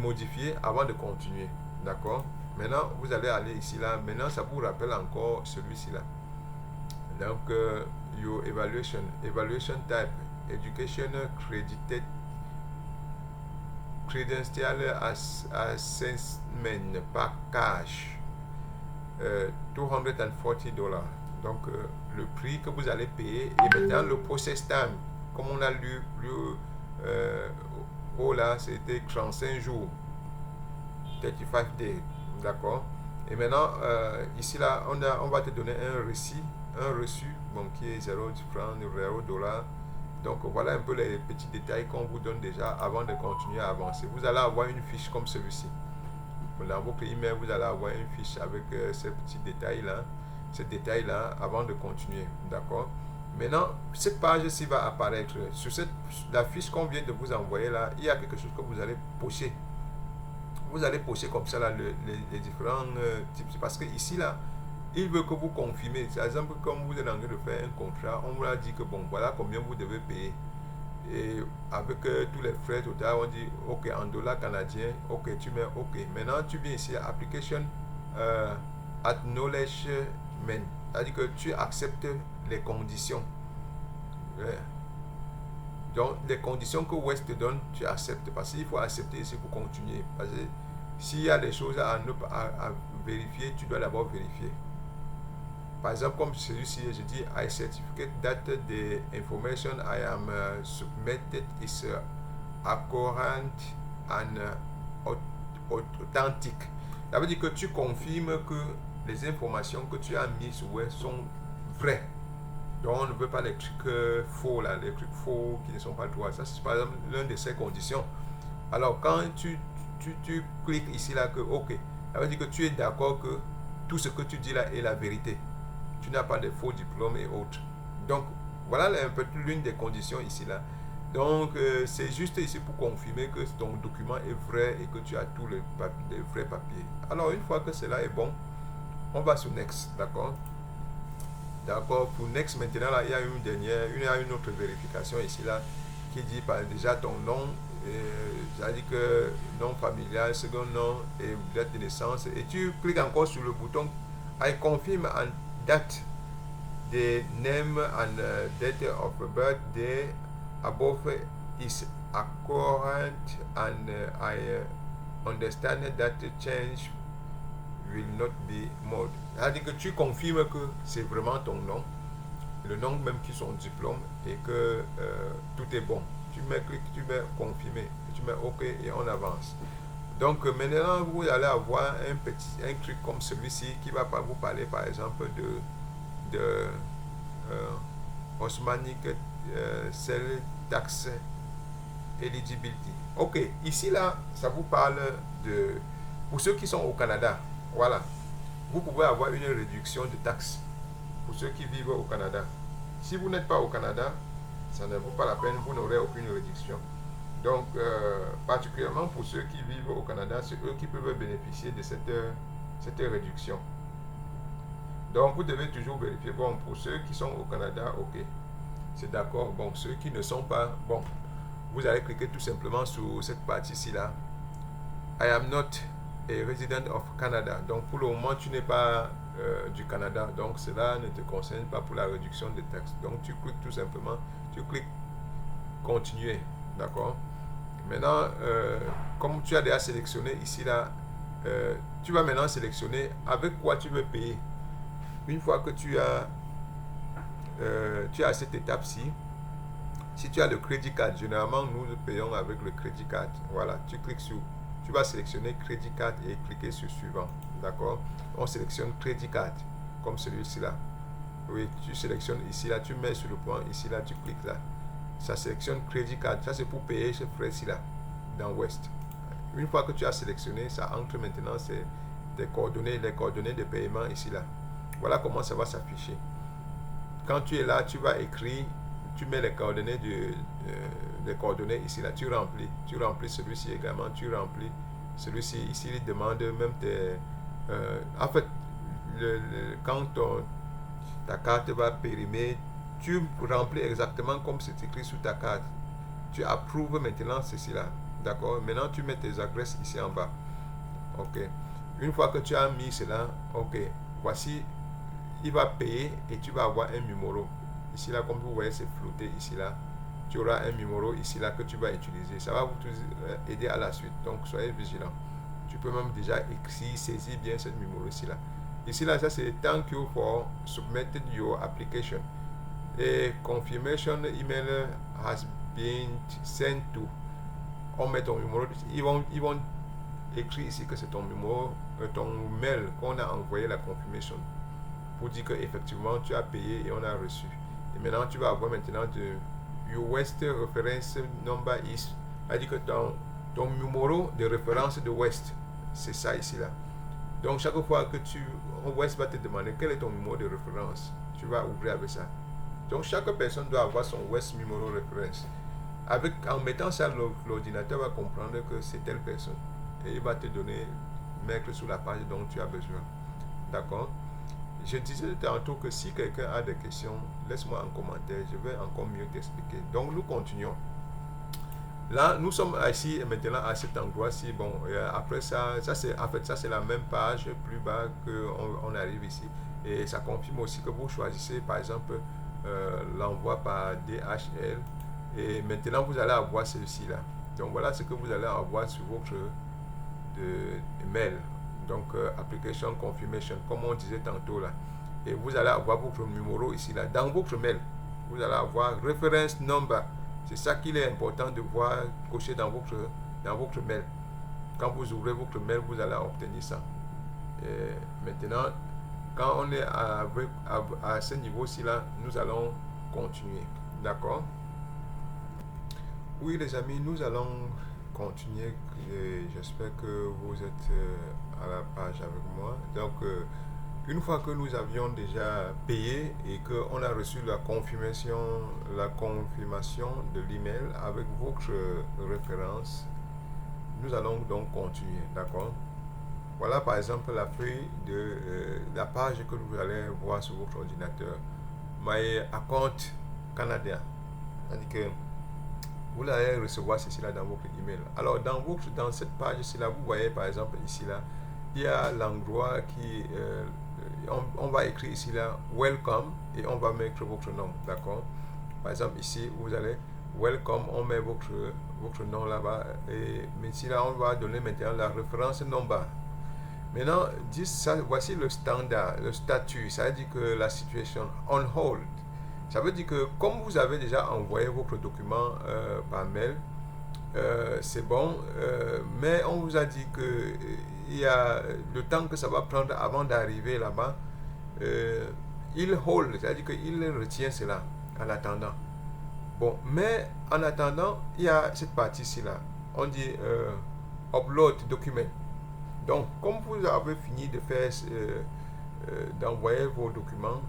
modifier avant de continuer. D'accord? Maintenant, vous allez aller ici là. Maintenant, ça vous rappelle encore celui-ci là. Donc, your evaluation type, education credited, credential assessment package, $240. Donc, le prix que vous allez payer. Et maintenant, le process time, comme on a lu plus haut là, c'était 35 jours, 35 days. D'accord? Et maintenant, ici là, on va te donner un reçu, bon, qui est 0 francs, 0 dollars. Donc voilà un peu les petits détails qu'on vous donne déjà avant de continuer à avancer. Vous allez avoir une fiche comme celui-ci. Dans votre email, vous allez avoir une fiche avec ces petits détails-là, avant de continuer. D'accord? Maintenant, cette page-ci va apparaître. Sur la fiche qu'on vient de vous envoyer là, il y a quelque chose que vous allez pocher. Vous allez pocher comme ça là, les différents types. Parce que ici là, il veut que vous confirmez. Par exemple, comme vous êtes en train de faire un contrat, on vous a dit que bon, voilà combien vous devez payer. Et avec tous les frais total, on dit ok, en dollars canadiens, ok, tu mets ok. Maintenant, tu viens ici, application acknowledgement. C'est-à-dire que tu acceptes les conditions. Ouais. Donc, les conditions que West te donne, tu acceptes. Parce qu'il faut accepter ici pour continuer. Parce que s'il y a des choses à vérifier, tu dois d'abord vérifier. Par exemple, comme celui-ci, je dis I certificate that the information I am submitted is accurate and authentic. Ça veut dire que tu confirmes que les informations que tu as mises sur Web sont vraies. Donc on ne veut pas les trucs faux là, les trucs faux qui ne sont pas droits. Ça c'est par exemple l'une de ces conditions. Alors quand tu cliques ici là que ok, ça veut dire que tu es d'accord que tout ce que tu dis là est la vérité. Tu n'as pas de faux diplômes et autres. Donc voilà un peu l'une des conditions ici là. Donc c'est juste ici pour confirmer que ton document est vrai et que tu as tous les vrais papiers. Alors une fois que cela est bon, on va sur Next, d'accord? D'accord, pour Next maintenant là, il y a une autre vérification ici là qui dit par déjà ton nom, c'est-à-dire que nom familial, second nom et date de naissance. Et tu cliques encore sur le bouton I confirm and that the name and date of birthday above is accurate and I understand that the change will not be made. C'est-à-dire que tu confirmes que c'est vraiment ton nom, le nom même qui est son diplôme et que tout est bon. Tu mets clic, tu mets confirmer, tu mets OK et on avance. Donc maintenant vous allez avoir un truc comme celui-ci qui va vous parler par exemple de Osmanic Sales Tax Eligibility. Ok, ici là, ça vous parle de, pour ceux qui sont au Canada, voilà, vous pouvez avoir une réduction de taxes. pour ceux qui vivent au Canada. Si vous n'êtes pas au Canada, ça ne vaut pas la peine, vous n'aurez aucune réduction. Donc, particulièrement pour ceux qui vivent au Canada, c'est eux qui peuvent bénéficier de cette réduction. Donc, vous devez toujours vérifier. Bon, pour ceux qui sont au Canada, ok, c'est d'accord. Bon, ceux qui ne sont pas, bon, vous allez cliquer tout simplement sur cette partie-ci là. I am not a resident of Canada. Donc, pour le moment, tu n'es pas du Canada. Donc, cela ne te concerne pas pour la réduction des taxes. Donc, tu cliques tout simplement, tu cliques continuer. D'accord? Maintenant, comme tu as déjà sélectionné ici là, tu vas maintenant sélectionner avec quoi tu veux payer. Une fois que tu as cette étape-ci, si tu as le crédit card, généralement nous payons avec le crédit card. Voilà, tu cliques sur, tu vas sélectionner crédit card et cliquer sur suivant. D'accord? On sélectionne crédit card comme celui-ci là. Oui, tu sélectionnes ici là, tu mets sur le point ici là, tu cliques là. Ça sélectionne crédit card. Ça c'est pour payer ce frais-ci là dans West. Une fois que tu as sélectionné, ça entre maintenant tes coordonnées, les coordonnées de paiement ici là. Voilà comment ça va s'afficher. Quand tu es là, tu vas écrire, tu mets les coordonnées ici là, tu remplis celui-ci également, tu remplis celui-ci ici, il demande même tes en fait quand ta carte va périmer, tu remplis exactement comme c'est écrit sur ta carte. Tu approuves maintenant ceci là, d'accord? Maintenant tu mets tes adresses ici en bas. Ok, une fois que tu as mis cela, ok, voici, il va payer et tu vas avoir un numéro ici là, comme vous voyez c'est flouté ici là, tu auras un numéro ici là que tu vas utiliser. Ça va vous aider à la suite, donc soyez vigilants. Tu peux même déjà écrire, saisir bien ce numéro ici là. Ici là, ça c'est thank you for submitting your application et confirmation email has been sent to. On met ton numéro, ils vont écrire ici que c'est ton numéro, ton mail qu'on a envoyé la confirmation pour dire que effectivement tu as payé et on a reçu. Et maintenant tu vas avoir maintenant de your West reference number is, c'est-à-dire que ton numéro de référence de West, c'est ça ici là. Donc chaque fois que West va te demander quel est ton numéro de référence, tu vas ouvrir avec ça. Donc chaque personne doit avoir son West numéro de référence. En mettant ça, l'ordinateur va comprendre que c'est telle personne et il va te donner, mettre sur la page dont tu as besoin. D'accord? Je disais tantôt que si quelqu'un a des questions, laisse-moi en commentaire, je vais encore mieux t'expliquer. Donc nous continuons. Là, nous sommes ici maintenant à cet endroit-ci. Bon, après ça c'est en fait ça c'est la même page plus bas que on arrive ici. Et ça confirme aussi que vous choisissez par exemple l'envoi par DHL. Et maintenant vous allez avoir celui-ci là. Donc voilà ce que vous allez avoir sur votre mail. Donc application confirmation comme on disait tantôt là. Et vous allez avoir votre numéro ici là. Dans votre mail, vous allez avoir reference number. C'est ça qu'il est important de voir coché dans votre mail. Quand vous ouvrez votre mail, vous allez obtenir ça. Et maintenant, quand on est à ce niveau-ci là, nous allons continuer. D'accord? Oui les amis, nous allons continuer. J'espère que vous êtes à la page avec moi. Donc, une fois que nous avions déjà payé et qu'on a reçu la confirmation de l'email avec votre référence, nous allons donc continuer, d'accord? Voilà par exemple la feuille de la page que vous allez voir sur votre ordinateur. My account Canada. C'est-à-dire que vous allez recevoir ceci là dans votre email. Alors dans cette page-ci là, vous voyez par exemple ici là, il y a l'endroit qui on va écrire ici là welcome et on va mettre votre nom, d'accord? Par exemple ici vous allez welcome, on met votre nom là-bas et mais ici là on va donner maintenant la référence number. Maintenant voici le standard, le statut, ça veut dire que la situation on hold. Ça veut dire que comme vous avez déjà envoyé votre document par mail, c'est bon, mais on vous a dit que il y a le temps que ça va prendre avant d'arriver là-bas, il hold, c'est-à-dire qu'il retient cela en attendant. Bon, mais en attendant, il y a cette partie-ci là, on dit upload document. Donc, comme vous avez fini de faire, d'envoyer vos documents,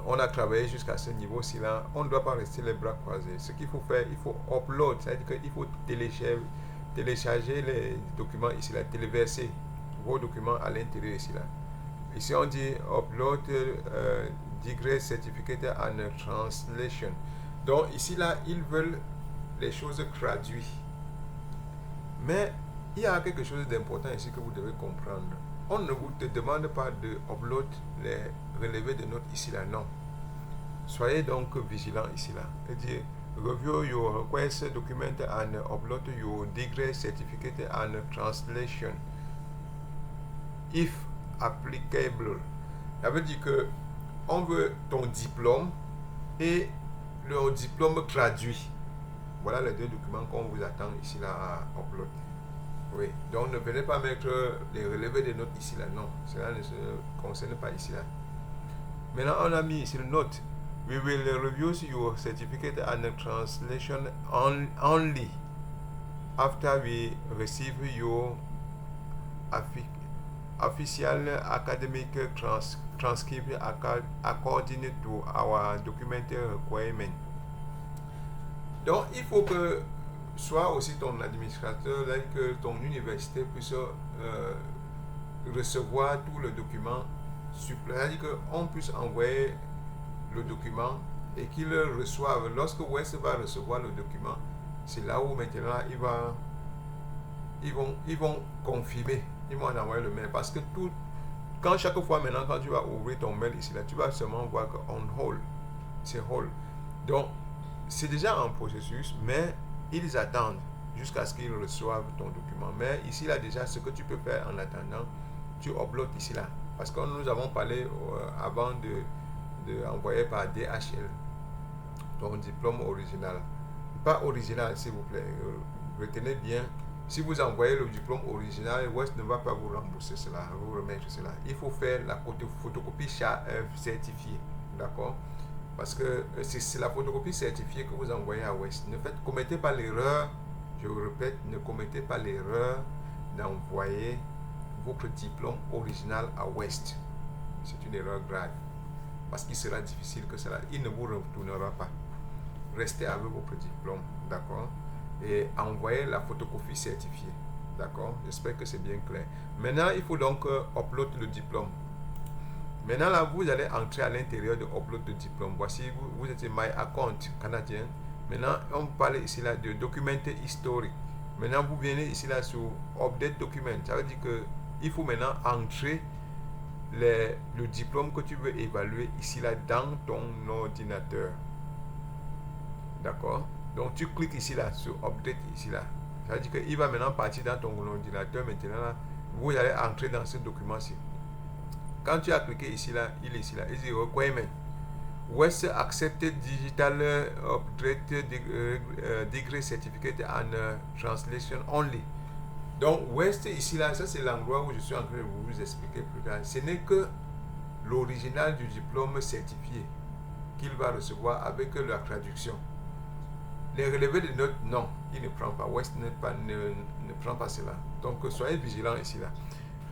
on a travaillé jusqu'à ce niveau-ci là, on ne doit pas rester les bras croisés. Ce qu'il faut faire, il faut upload, c'est-à-dire qu'il faut télécharger les documents ici là, téléverser vos documents à l'intérieur ici là. Ici on dit upload degree certificate and translation. Donc ici là, ils veulent les choses traduites. Mais il y a quelque chose d'important ici que vous devez comprendre. On ne vous demande pas de upload les relevés de notes ici là, non. Soyez donc vigilant ici là. C'est-à-dire, review your request document and upload your degree certificate and translation if applicable. Ça veut dire que on veut ton diplôme et le diplôme traduit. Voilà les deux documents qu'on vous attend ici là à upload. Oui, donc ne venez pas mettre les relevés des notes ici là, non, cela ne se concerne pas ici là. Maintenant on a mis ici le note. We will review your certificate and translation only after we receive your official academic transcript according to our document requirement. Donc il faut que soit aussi ton administrateur, que ton université puisse recevoir tout le document, c'est-à-dire qu'on puisse envoyer le document et qu'ils le reçoivent. Lorsque West va recevoir le document, c'est là où maintenant ils vont confirmer, ils vont envoyer le mail. Parce que chaque fois maintenant, quand tu vas ouvrir ton mail ici, là, tu vas seulement voir que on hold, c'est hold. Donc, c'est déjà en processus, mais ils attendent jusqu'à ce qu'ils reçoivent ton document. Mais ici, là, déjà, ce que tu peux faire en attendant, tu uploads ici, là. Parce que nous avons parlé avant de envoyer par DHL ton diplôme original. Pas original, s'il vous plaît. Retenez bien, si vous envoyez le diplôme original, West ne va pas vous rembourser cela, vous remettre cela. Il faut faire la photocopie certifiée. D'accord? Parce que c'est la photocopie certifiée que vous envoyez à West. Commettez pas l'erreur, je vous répète, ne commettez pas l'erreur d'envoyer votre diplôme original à West. C'est une erreur grave. Parce qu'il sera difficile que cela, il ne vous retournera pas. Restez avec votre diplôme, d'accord? Et envoyez la photocopie certifiée, d'accord? J'espère que c'est bien clair. Maintenant, il faut donc upload le diplôme. Maintenant, là, vous allez entrer à l'intérieur de upload de diplôme. Voici, vous êtes My Account canadien. Maintenant, on parle ici là de document historique. Maintenant, vous venez ici là sur Update Document. Ça veut dire que il faut maintenant entrer le diplôme que tu veux évaluer ici là dans ton ordinateur. D'accord? Donc, tu cliques ici là sur Update ici là. Ça veut dire qu'il va maintenant partir dans ton ordinateur. Maintenant, là, vous allez entrer dans ce document-ci. Quand tu as cliqué ici là, il est ici là. Il dit Requirement. West Accepted Digital Update Degree Certificate and Translation Only. Donc, West ici là, ça c'est l'endroit où je suis en train de vous expliquer plus tard. Ce n'est que l'original du diplôme certifié qu'il va recevoir avec la traduction. Les relevés de notes, non, il ne prend pas. West ne prend pas cela. Donc, soyez vigilants ici là.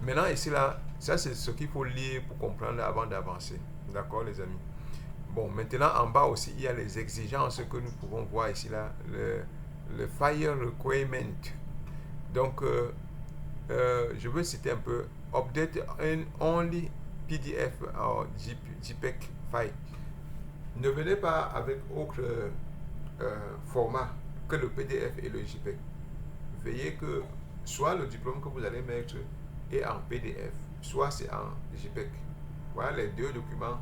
Maintenant, ici là, ça c'est ce qu'il faut lire pour comprendre avant d'avancer. D'accord, les amis? Bon, maintenant en bas aussi, il y a les exigences que nous pouvons voir ici là. Le File Requirement. Donc, je veux citer un peu. Update only PDF or JPEG file. Ne venez pas avec autre format que le PDF et le JPEG. Veuillez que soit le diplôme que vous allez mettre est en PDF, soit c'est en JPEG. Voilà les deux documents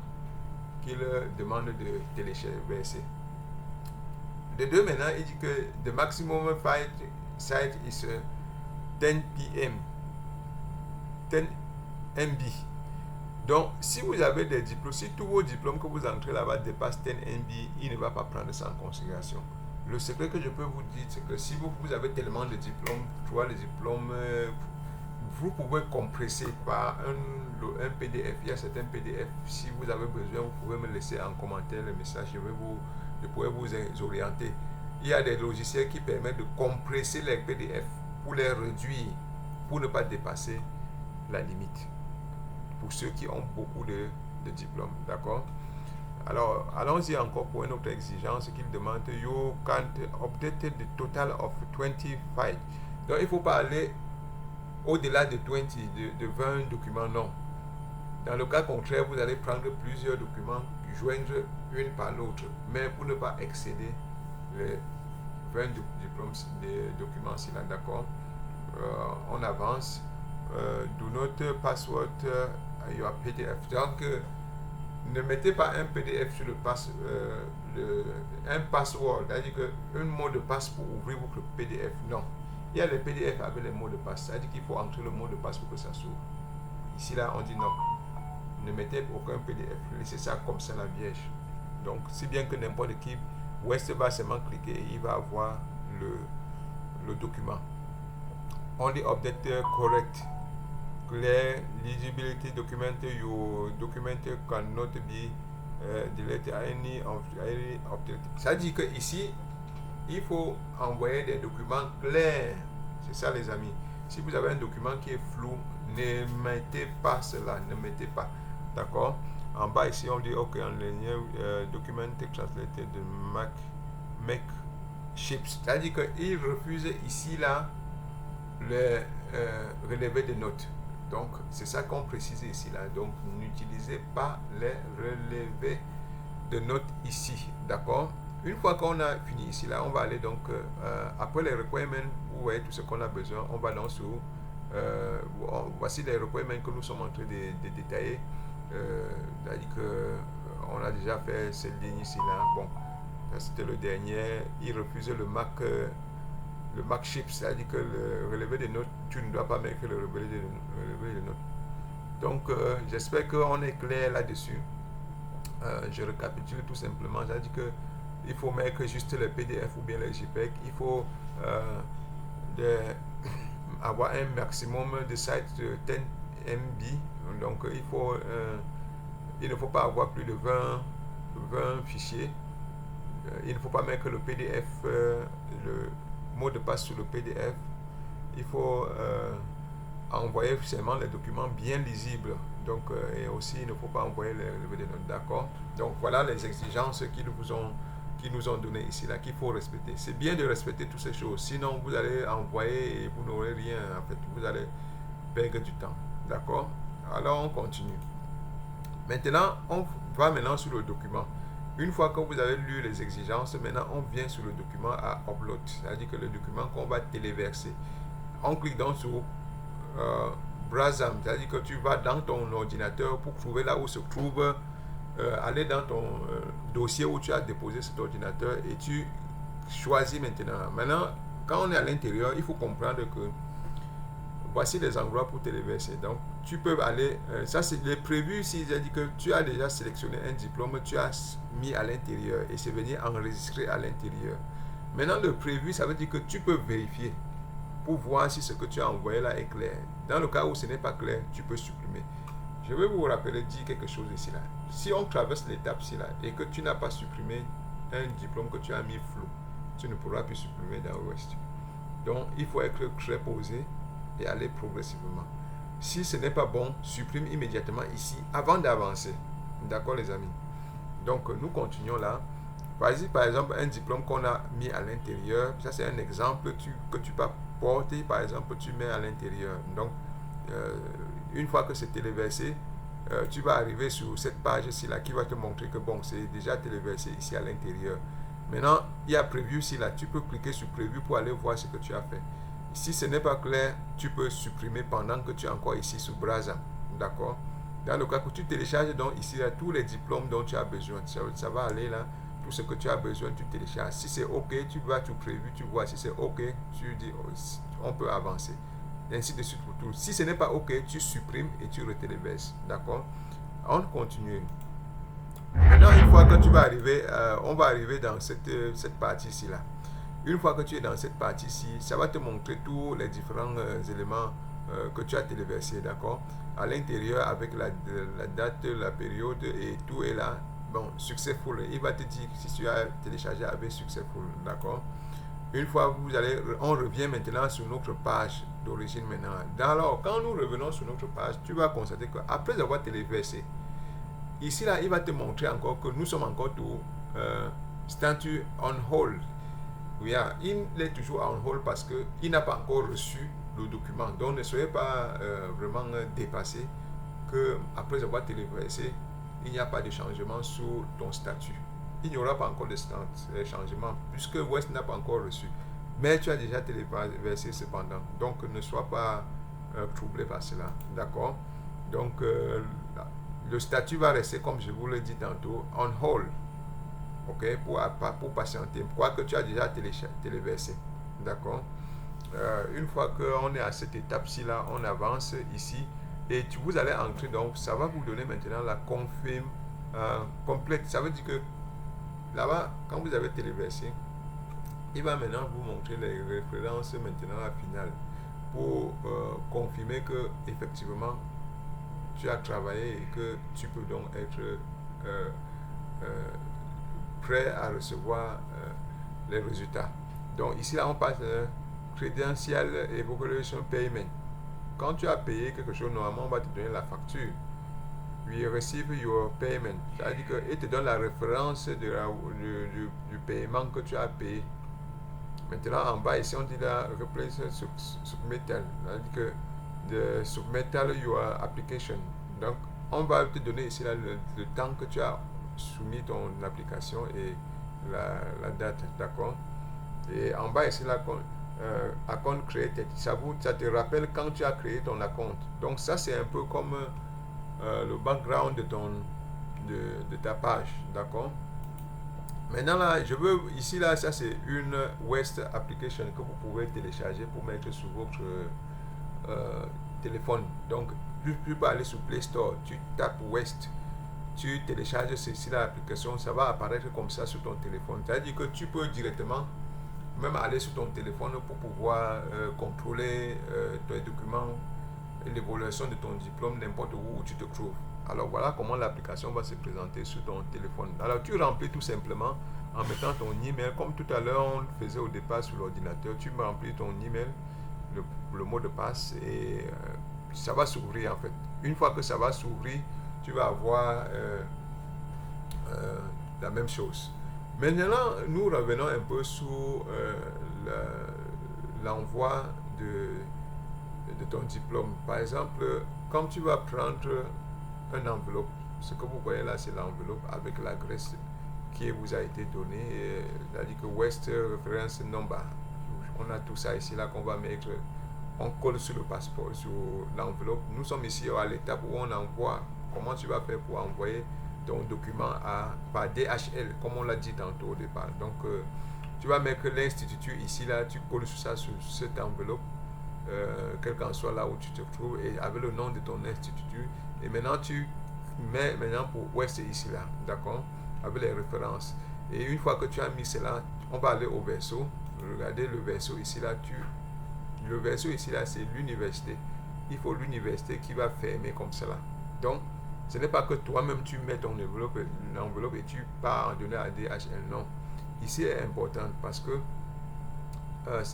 qu'il demande de télécharger. De deux, maintenant, il dit que the maximum file size is 10 PM, 10 MB. Donc, si vous avez des diplômes, si tous vos diplômes que vous entrez là-bas dépassent 10 MB, il ne va pas prendre ça en considération. Le secret que je peux vous dire, c'est que si vous avez tellement de diplômes, les diplômes, vous pouvez compresser par un PDF. Il y a certains PDF. Si vous avez besoin, vous pouvez me laisser en commentaire le message. Je pourrais vous orienter. Il y a des logiciels qui permettent de compresser les PDF pour les réduire, pour ne pas dépasser la limite. Pour ceux qui ont beaucoup de diplômes, d'accord? Alors, allons-y encore pour une autre exigence qu'il demande. You can't update the total of 25. Donc, il ne faut pas aller au-delà de 20, de 20 documents, non. Dans le cas contraire, vous allez prendre plusieurs documents, joindre une par l'autre, mais pour ne pas excéder les 20 diplômes, des documents, là, d'accord. On avance. Do not password your PDF. Donc, ne mettez pas un PDF sur un password, c'est-à-dire qu'un mot de passe pour ouvrir votre PDF. Non. Il y a les PDF avec les mots de passe, c'est-à-dire qu'il faut entrer le mot de passe pour que ça s'ouvre. Ici, là, on dit non. Ne mettez aucun PDF, laissez ça comme ça, la vierge. Donc, si bien que n'importe qui, West va seulement cliquer et il va avoir le document. Only update correct. Clear legibility document. Your document cannot be deleted any of the. Ça dit que ici, il faut envoyer des documents clairs. C'est ça, les amis. Si vous avez un document qui est flou, ne mettez pas cela, ne mettez pas. D'accord. En bas ici, on dit OK, en ligne, document translated de Mac Chips. C'est-à-dire qu'il refuse ici, là, le relevé de notes. Donc, c'est ça qu'on précise ici, là. Donc, n'utilisez pas les relevés de notes ici. D'accord. Une fois qu'on a fini ici, là, on va aller donc, après les requirements, vous voyez tout ce qu'on a besoin, on va donc sur, voici les requirements que nous sommes en train de détailler. C'est-à-dire qu'on a déjà fait cette ligne ici, là. Bon, c'était le dernier. Il refusait le Mac Chips, c'est-à-dire que le relevé des notes, tu ne dois pas mettre le relevé des notes. Donc, j'espère qu'on est clair là-dessus. Je récapitule tout simplement, c'est-à-dire que il faut mettre juste les PDF ou bien les JPEG. Il faut avoir un maximum de size de 10 MB. Donc, il ne faut pas avoir plus de 20 fichiers. Il ne faut pas mettre le PDF, le mot de passe sur le PDF. Il faut envoyer seulement les documents bien lisibles. Donc, et aussi, il ne faut pas envoyer les relevés de notes. D'accord. Donc, voilà les exigences qu'ils nous ont données ici, là, qu'il faut respecter. C'est bien de respecter toutes ces choses. Sinon, vous allez envoyer et vous n'aurez rien. En fait, vous allez perdre du temps. D'accord. Alors, on continue. Maintenant, on va maintenant sur le document. Une fois que vous avez lu les exigences, maintenant on vient sur le document à upload, c'est-à-dire que le document qu'on va téléverser. On clique donc sur Browsam, c'est-à-dire que tu vas dans ton ordinateur pour trouver là où se trouve, aller dans ton dossier où tu as déposé cet ordinateur et tu choisis maintenant. Maintenant, quand on est à l'intérieur, il faut comprendre que voici les endroits pour téléverser. Donc, tu peux aller, ça c'est le prévu, si j'ai dit que tu as déjà sélectionné un diplôme, tu as mis à l'intérieur et c'est venu enregistrer à l'intérieur. Maintenant, le prévu, ça veut dire que tu peux vérifier pour voir si ce que tu as envoyé là est clair. Dans le cas où ce n'est pas clair, tu peux supprimer. Je vais vous rappeler, dire quelque chose ici là. Si on traverse l'étape ici là et que tu n'as pas supprimé un diplôme que tu as mis flou, tu ne pourras plus supprimer dans West. Donc, il faut être très posé et aller progressivement. Si ce n'est pas bon, supprime immédiatement ici avant d'avancer. D'accord, les amis? Donc, nous continuons là. Voici par exemple un diplôme qu'on a mis à l'intérieur. Ça, c'est un exemple que tu peux porter. Par exemple, tu mets à l'intérieur. Donc, une fois que c'est téléversé, tu vas arriver sur cette page-ci là qui va te montrer que bon, c'est déjà téléversé ici à l'intérieur. Maintenant, il y a prévu ici là. Tu peux cliquer sur prévu pour aller voir ce que tu as fait. Si ce n'est pas clair, tu peux supprimer pendant que tu es encore ici sur Browsam. D'accord? Dans le cas que tu télécharges donc ici là, tous les diplômes dont tu as besoin, ça va aller là, tout ce que tu as besoin, tu télécharges. Si c'est OK, tu vas sur prévu, tu vois. Si c'est OK, tu dis on peut avancer. Et ainsi de suite pour tout. Si ce n'est pas OK, tu supprimes et tu retéléverses. D'accord? On continue. Maintenant, une fois que tu vas arriver, on va arriver dans cette partie-ci là. Une fois que tu es dans cette partie-ci, ça va te montrer tous les différents éléments que tu as téléversés, d'accord? À l'intérieur, avec la date, la période et tout est là. Bon, successful. Il va te dire si tu as téléchargé avec successful, d'accord? Une fois on revient maintenant sur notre page d'origine maintenant. Alors, quand nous revenons sur notre page, tu vas constater qu'après avoir téléversé, ici là, il va te montrer encore que nous sommes encore au statut on hold. Oui, il est toujours on hold parce qu'il n'a pas encore reçu le document. Donc ne soyez pas vraiment dépassé que après avoir téléversé, il n'y a pas de changement sur ton statut. Il n'y aura pas encore de changement puisque West n'a pas encore reçu. Mais tu as déjà téléversé cependant. Donc ne sois pas troublé par cela. D'accord? Donc le statut va rester, comme je vous l'ai dit tantôt, on hold. Ok? Pour patienter. Quoique tu as déjà téléversé. D'accord? Une fois qu'on est à cette étape-ci là, on avance ici. Et vous allez entrer, donc ça va vous donner maintenant la confirme complète. Ça veut dire que là-bas, quand vous avez téléversé, il va maintenant vous montrer les références maintenant à la finale pour confirmer que effectivement tu as travaillé et que tu peux donc être prêt à recevoir les résultats. Donc ici là on passe Credential Evaluation Payment. Quand tu as payé quelque chose, normalement on va te donner la facture. We receive your payment. C'est-à-dire qu'il te donne la référence du paiement que tu as payé. Maintenant, en bas, ici, on dit là, replace submittal. C'est-à-dire que de submittal your application. Donc, on va te donner ici là, le temps que tu as soumis ton application et la date. D'accord? Et en bas, ici, là, account created. Ça te rappelle quand tu as créé ton compte. Donc, ça, c'est un peu comme le background de ta page, d'accord. Maintenant là, je veux ici là, ça c'est une West application que vous pouvez télécharger pour mettre sur votre téléphone. Donc tu peux aller sur Play Store, tu tapes West, tu télécharges ceci l'application, ça va apparaître comme ça sur ton téléphone. C'est-à-dire que tu peux directement même aller sur ton téléphone pour pouvoir contrôler tes documents, l'évaluation de ton diplôme n'importe où tu te trouves. Alors voilà comment l'application va se présenter sur ton téléphone. Alors tu remplis tout simplement en mettant ton email, comme tout à l'heure on le faisait au départ sur l'ordinateur. Tu remplis ton email, le mot de passe et ça va s'ouvrir en fait. Une fois que ça va s'ouvrir, tu vas avoir la même chose. Maintenant, nous revenons un peu sur l'envoi de ton diplôme. Par exemple, quand tu vas prendre une enveloppe, ce que vous voyez là, c'est l'enveloppe avec l'adresse qui vous a été donnée, c'est-à-dire que West Reference Number. On a tout ça ici là qu'on va mettre, on colle sur le passeport, sur l'enveloppe. Nous sommes ici à l'étape où on envoie. Comment tu vas faire pour envoyer ton document par DHL, comme on l'a dit tantôt au départ. Donc, tu vas mettre l'institut ici là, tu colles sur ça, sur cette enveloppe. Quel qu'en soit là où tu te trouves et avec le nom de ton institut et maintenant tu mets pour West ici là, d'accord, avec les références. Et une fois que tu as mis cela, on va aller au verso. Regardez le verso ici là, le verso ici là, c'est l'université. Il faut l'université qui va fermer comme cela. Donc ce n'est pas que toi-même tu mets ton enveloppe et tu pars en donner à DHL. Non, ici est important parce que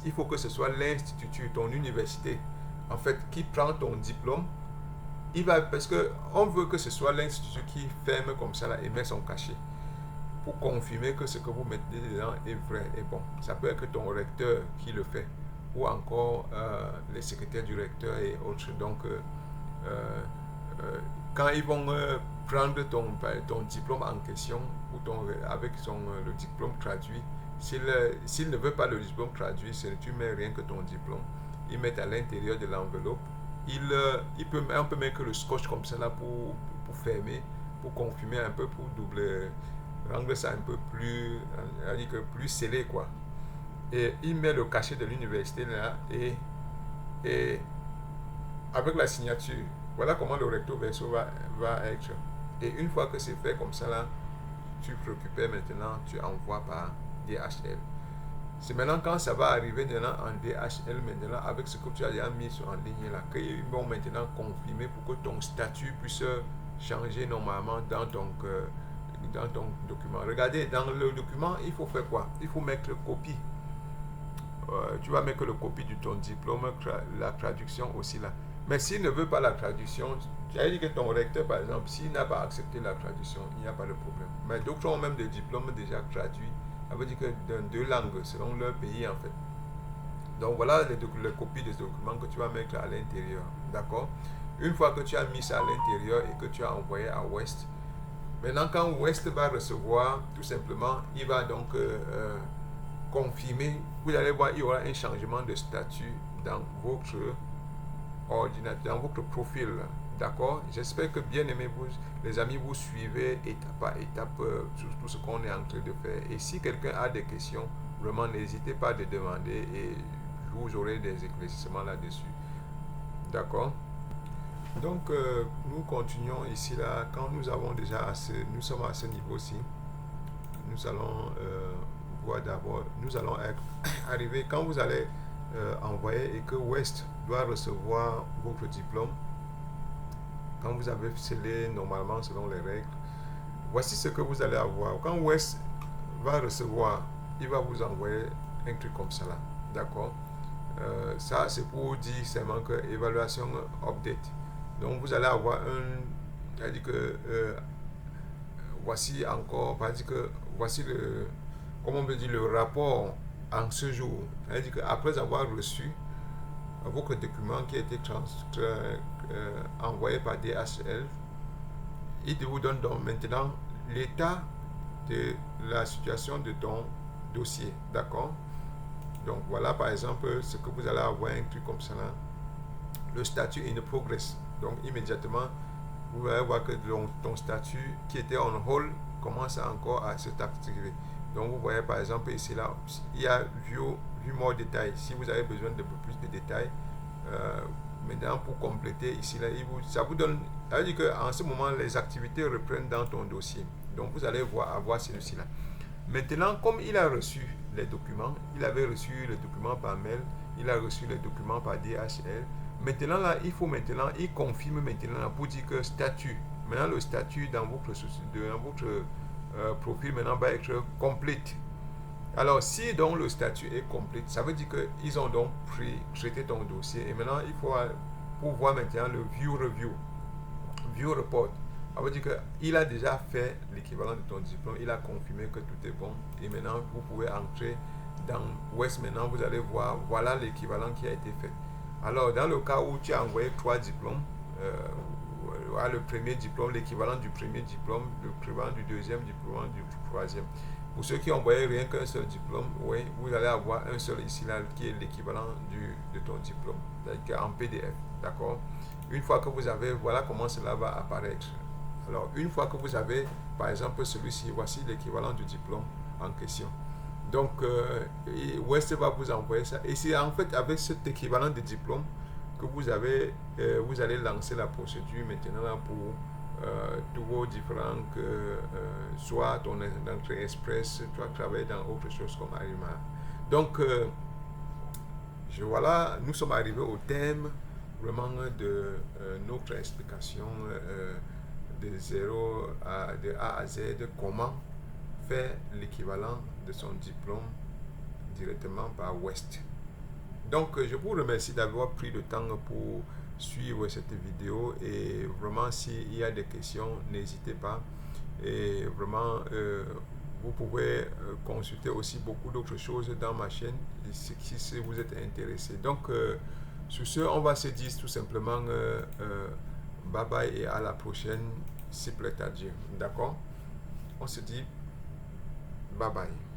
il faut que ce soit l'institut, ton université, en fait, qui prend ton diplôme. Parce que on veut que ce soit l'institut qui ferme comme ça là et met son cachet pour confirmer que ce que vous mettez dedans est vrai et bon. Ça peut être ton recteur qui le fait ou encore les secrétaires du recteur et autres. Donc, quand ils vont prendre ton diplôme en question ou avec le diplôme traduit, s'il ne veut pas le diplôme traduit, tu mets rien que ton diplôme. Ils mettent à l'intérieur de l'enveloppe. On peut mettre le scotch comme ça là pour fermer, pour confirmer un peu, pour rendre ça un peu plus, plus scellé quoi. Et il met le cachet de l'université là et avec la signature. Voilà comment le recto verso va être. Et une fois que c'est fait comme ça là, tu récupères maintenant, tu envoies par DHL. C'est maintenant quand ça va arriver maintenant en DHL maintenant avec ce que tu as déjà mis en ligne là qu'ils vont maintenant confirmer pour que ton statut puisse changer normalement dans ton document. Regardez, dans le document, il faut faire quoi? Il faut mettre copie. Tu vas mettre le copie de ton diplôme, la traduction aussi là. Mais s'il ne veut pas la traduction, j'allais dire que ton recteur, par exemple, s'il n'a pas accepté la traduction, il n'y a pas de problème. Mais d'autres ont même des diplômes déjà traduits. Ça veut dire que dans 2 langues, selon leur pays, en fait. Donc voilà les copies des documents que tu vas mettre à l'intérieur. D'accord? Une fois que tu as mis ça à l'intérieur et que tu as envoyé à West, maintenant quand West va recevoir, tout simplement, il va donc confirmer. Vous allez voir, il y aura un changement de statut dans votre ordinateur, dans votre profil. D'accord? J'espère que bien aimé, vous, les amis, vous suivez étape par étape sur tout ce qu'on est en train de faire. Et si quelqu'un a des questions, vraiment n'hésitez pas à les demander et vous aurez des éclaircissements là-dessus. D'accord? Donc, nous continuons ici, là. Quand nous avons déjà nous sommes à ce niveau-ci, nous allons voir d'abord, nous allons arriver, quand vous allez envoyer et que West doit recevoir votre diplôme, quand vous avez scellé normalement selon les règles, voici ce que vous allez avoir. Quand West va recevoir, il va vous envoyer un truc comme ça là. D'accord? Ça, c'est pour dire seulement que évaluation update. Donc, vous allez avoir c'est-à-dire que voici encore, c'est-à-dire que voici comment on peut dire, le rapport en ce jour. C'est-à-dire qu'après avoir reçu votre document qui a été envoyé par DHL, il vous donne donc maintenant l'état de la situation de ton dossier. D'accord? Donc voilà par exemple ce que vous allez avoir, un truc comme ça là. Le statut in progress. Donc immédiatement, vous allez voir que ton statut qui était on hold commence encore à se activer. Donc vous voyez par exemple ici là, il y a view more détails. Si vous avez besoin de plus de détails, maintenant pour compléter ici là, ça vous donne, ça veut dire qu'en ce moment les activités reprennent dans ton dossier. Donc vous allez avoir celui-ci là. Maintenant, comme il a reçu les documents, il avait reçu les documents par mail, il a reçu les documents par DHL. Maintenant là, il confirme maintenant pour dire que statut. Maintenant le statut dans votre profil maintenant va être complète. Alors si donc le statut est complet, ça veut dire qu'ils ont donc traité ton dossier et maintenant il faut pour voir maintenant le view report. Ça veut dire qu'il a déjà fait l'équivalent de ton diplôme, il a confirmé que tout est bon et maintenant vous pouvez entrer dans West. Maintenant vous allez voir, voilà l'équivalent qui a été fait. Alors dans le cas où tu as envoyé 3 diplômes, le premier diplôme, l'équivalent du premier diplôme, l'équivalent du deuxième diplôme, du troisième. Pour ceux qui ont envoyé rien qu'un seul diplôme, oui, vous allez avoir un seul ici là qui est l'équivalent de ton diplôme, c'est-à-dire en PDF. D'accord? Une fois que vous avez, voilà comment cela va apparaître. Alors, une fois que vous avez, par exemple, celui-ci, voici l'équivalent du diplôme en question. Donc, West va vous envoyer ça. Et c'est en fait avec cet équivalent de diplôme que vous allez lancer la procédure maintenant là pour tous vos différents, soit ton entrée express, tu vas travailler dans autre chose comme Arima. Donc, voilà, nous sommes arrivés au thème vraiment de notre explication de A à Z, comment faire l'équivalent de son diplôme directement par West. Donc, je vous remercie d'avoir pris le temps pour suivre cette vidéo et vraiment s'il y a des questions, n'hésitez pas. Et vraiment, vous pouvez consulter aussi beaucoup d'autres choses dans ma chaîne si vous êtes intéressé. Donc, sur ce, on va se dire tout simplement bye bye et à la prochaine, s'il plaît à Dieu. D'accord? On se dit bye bye.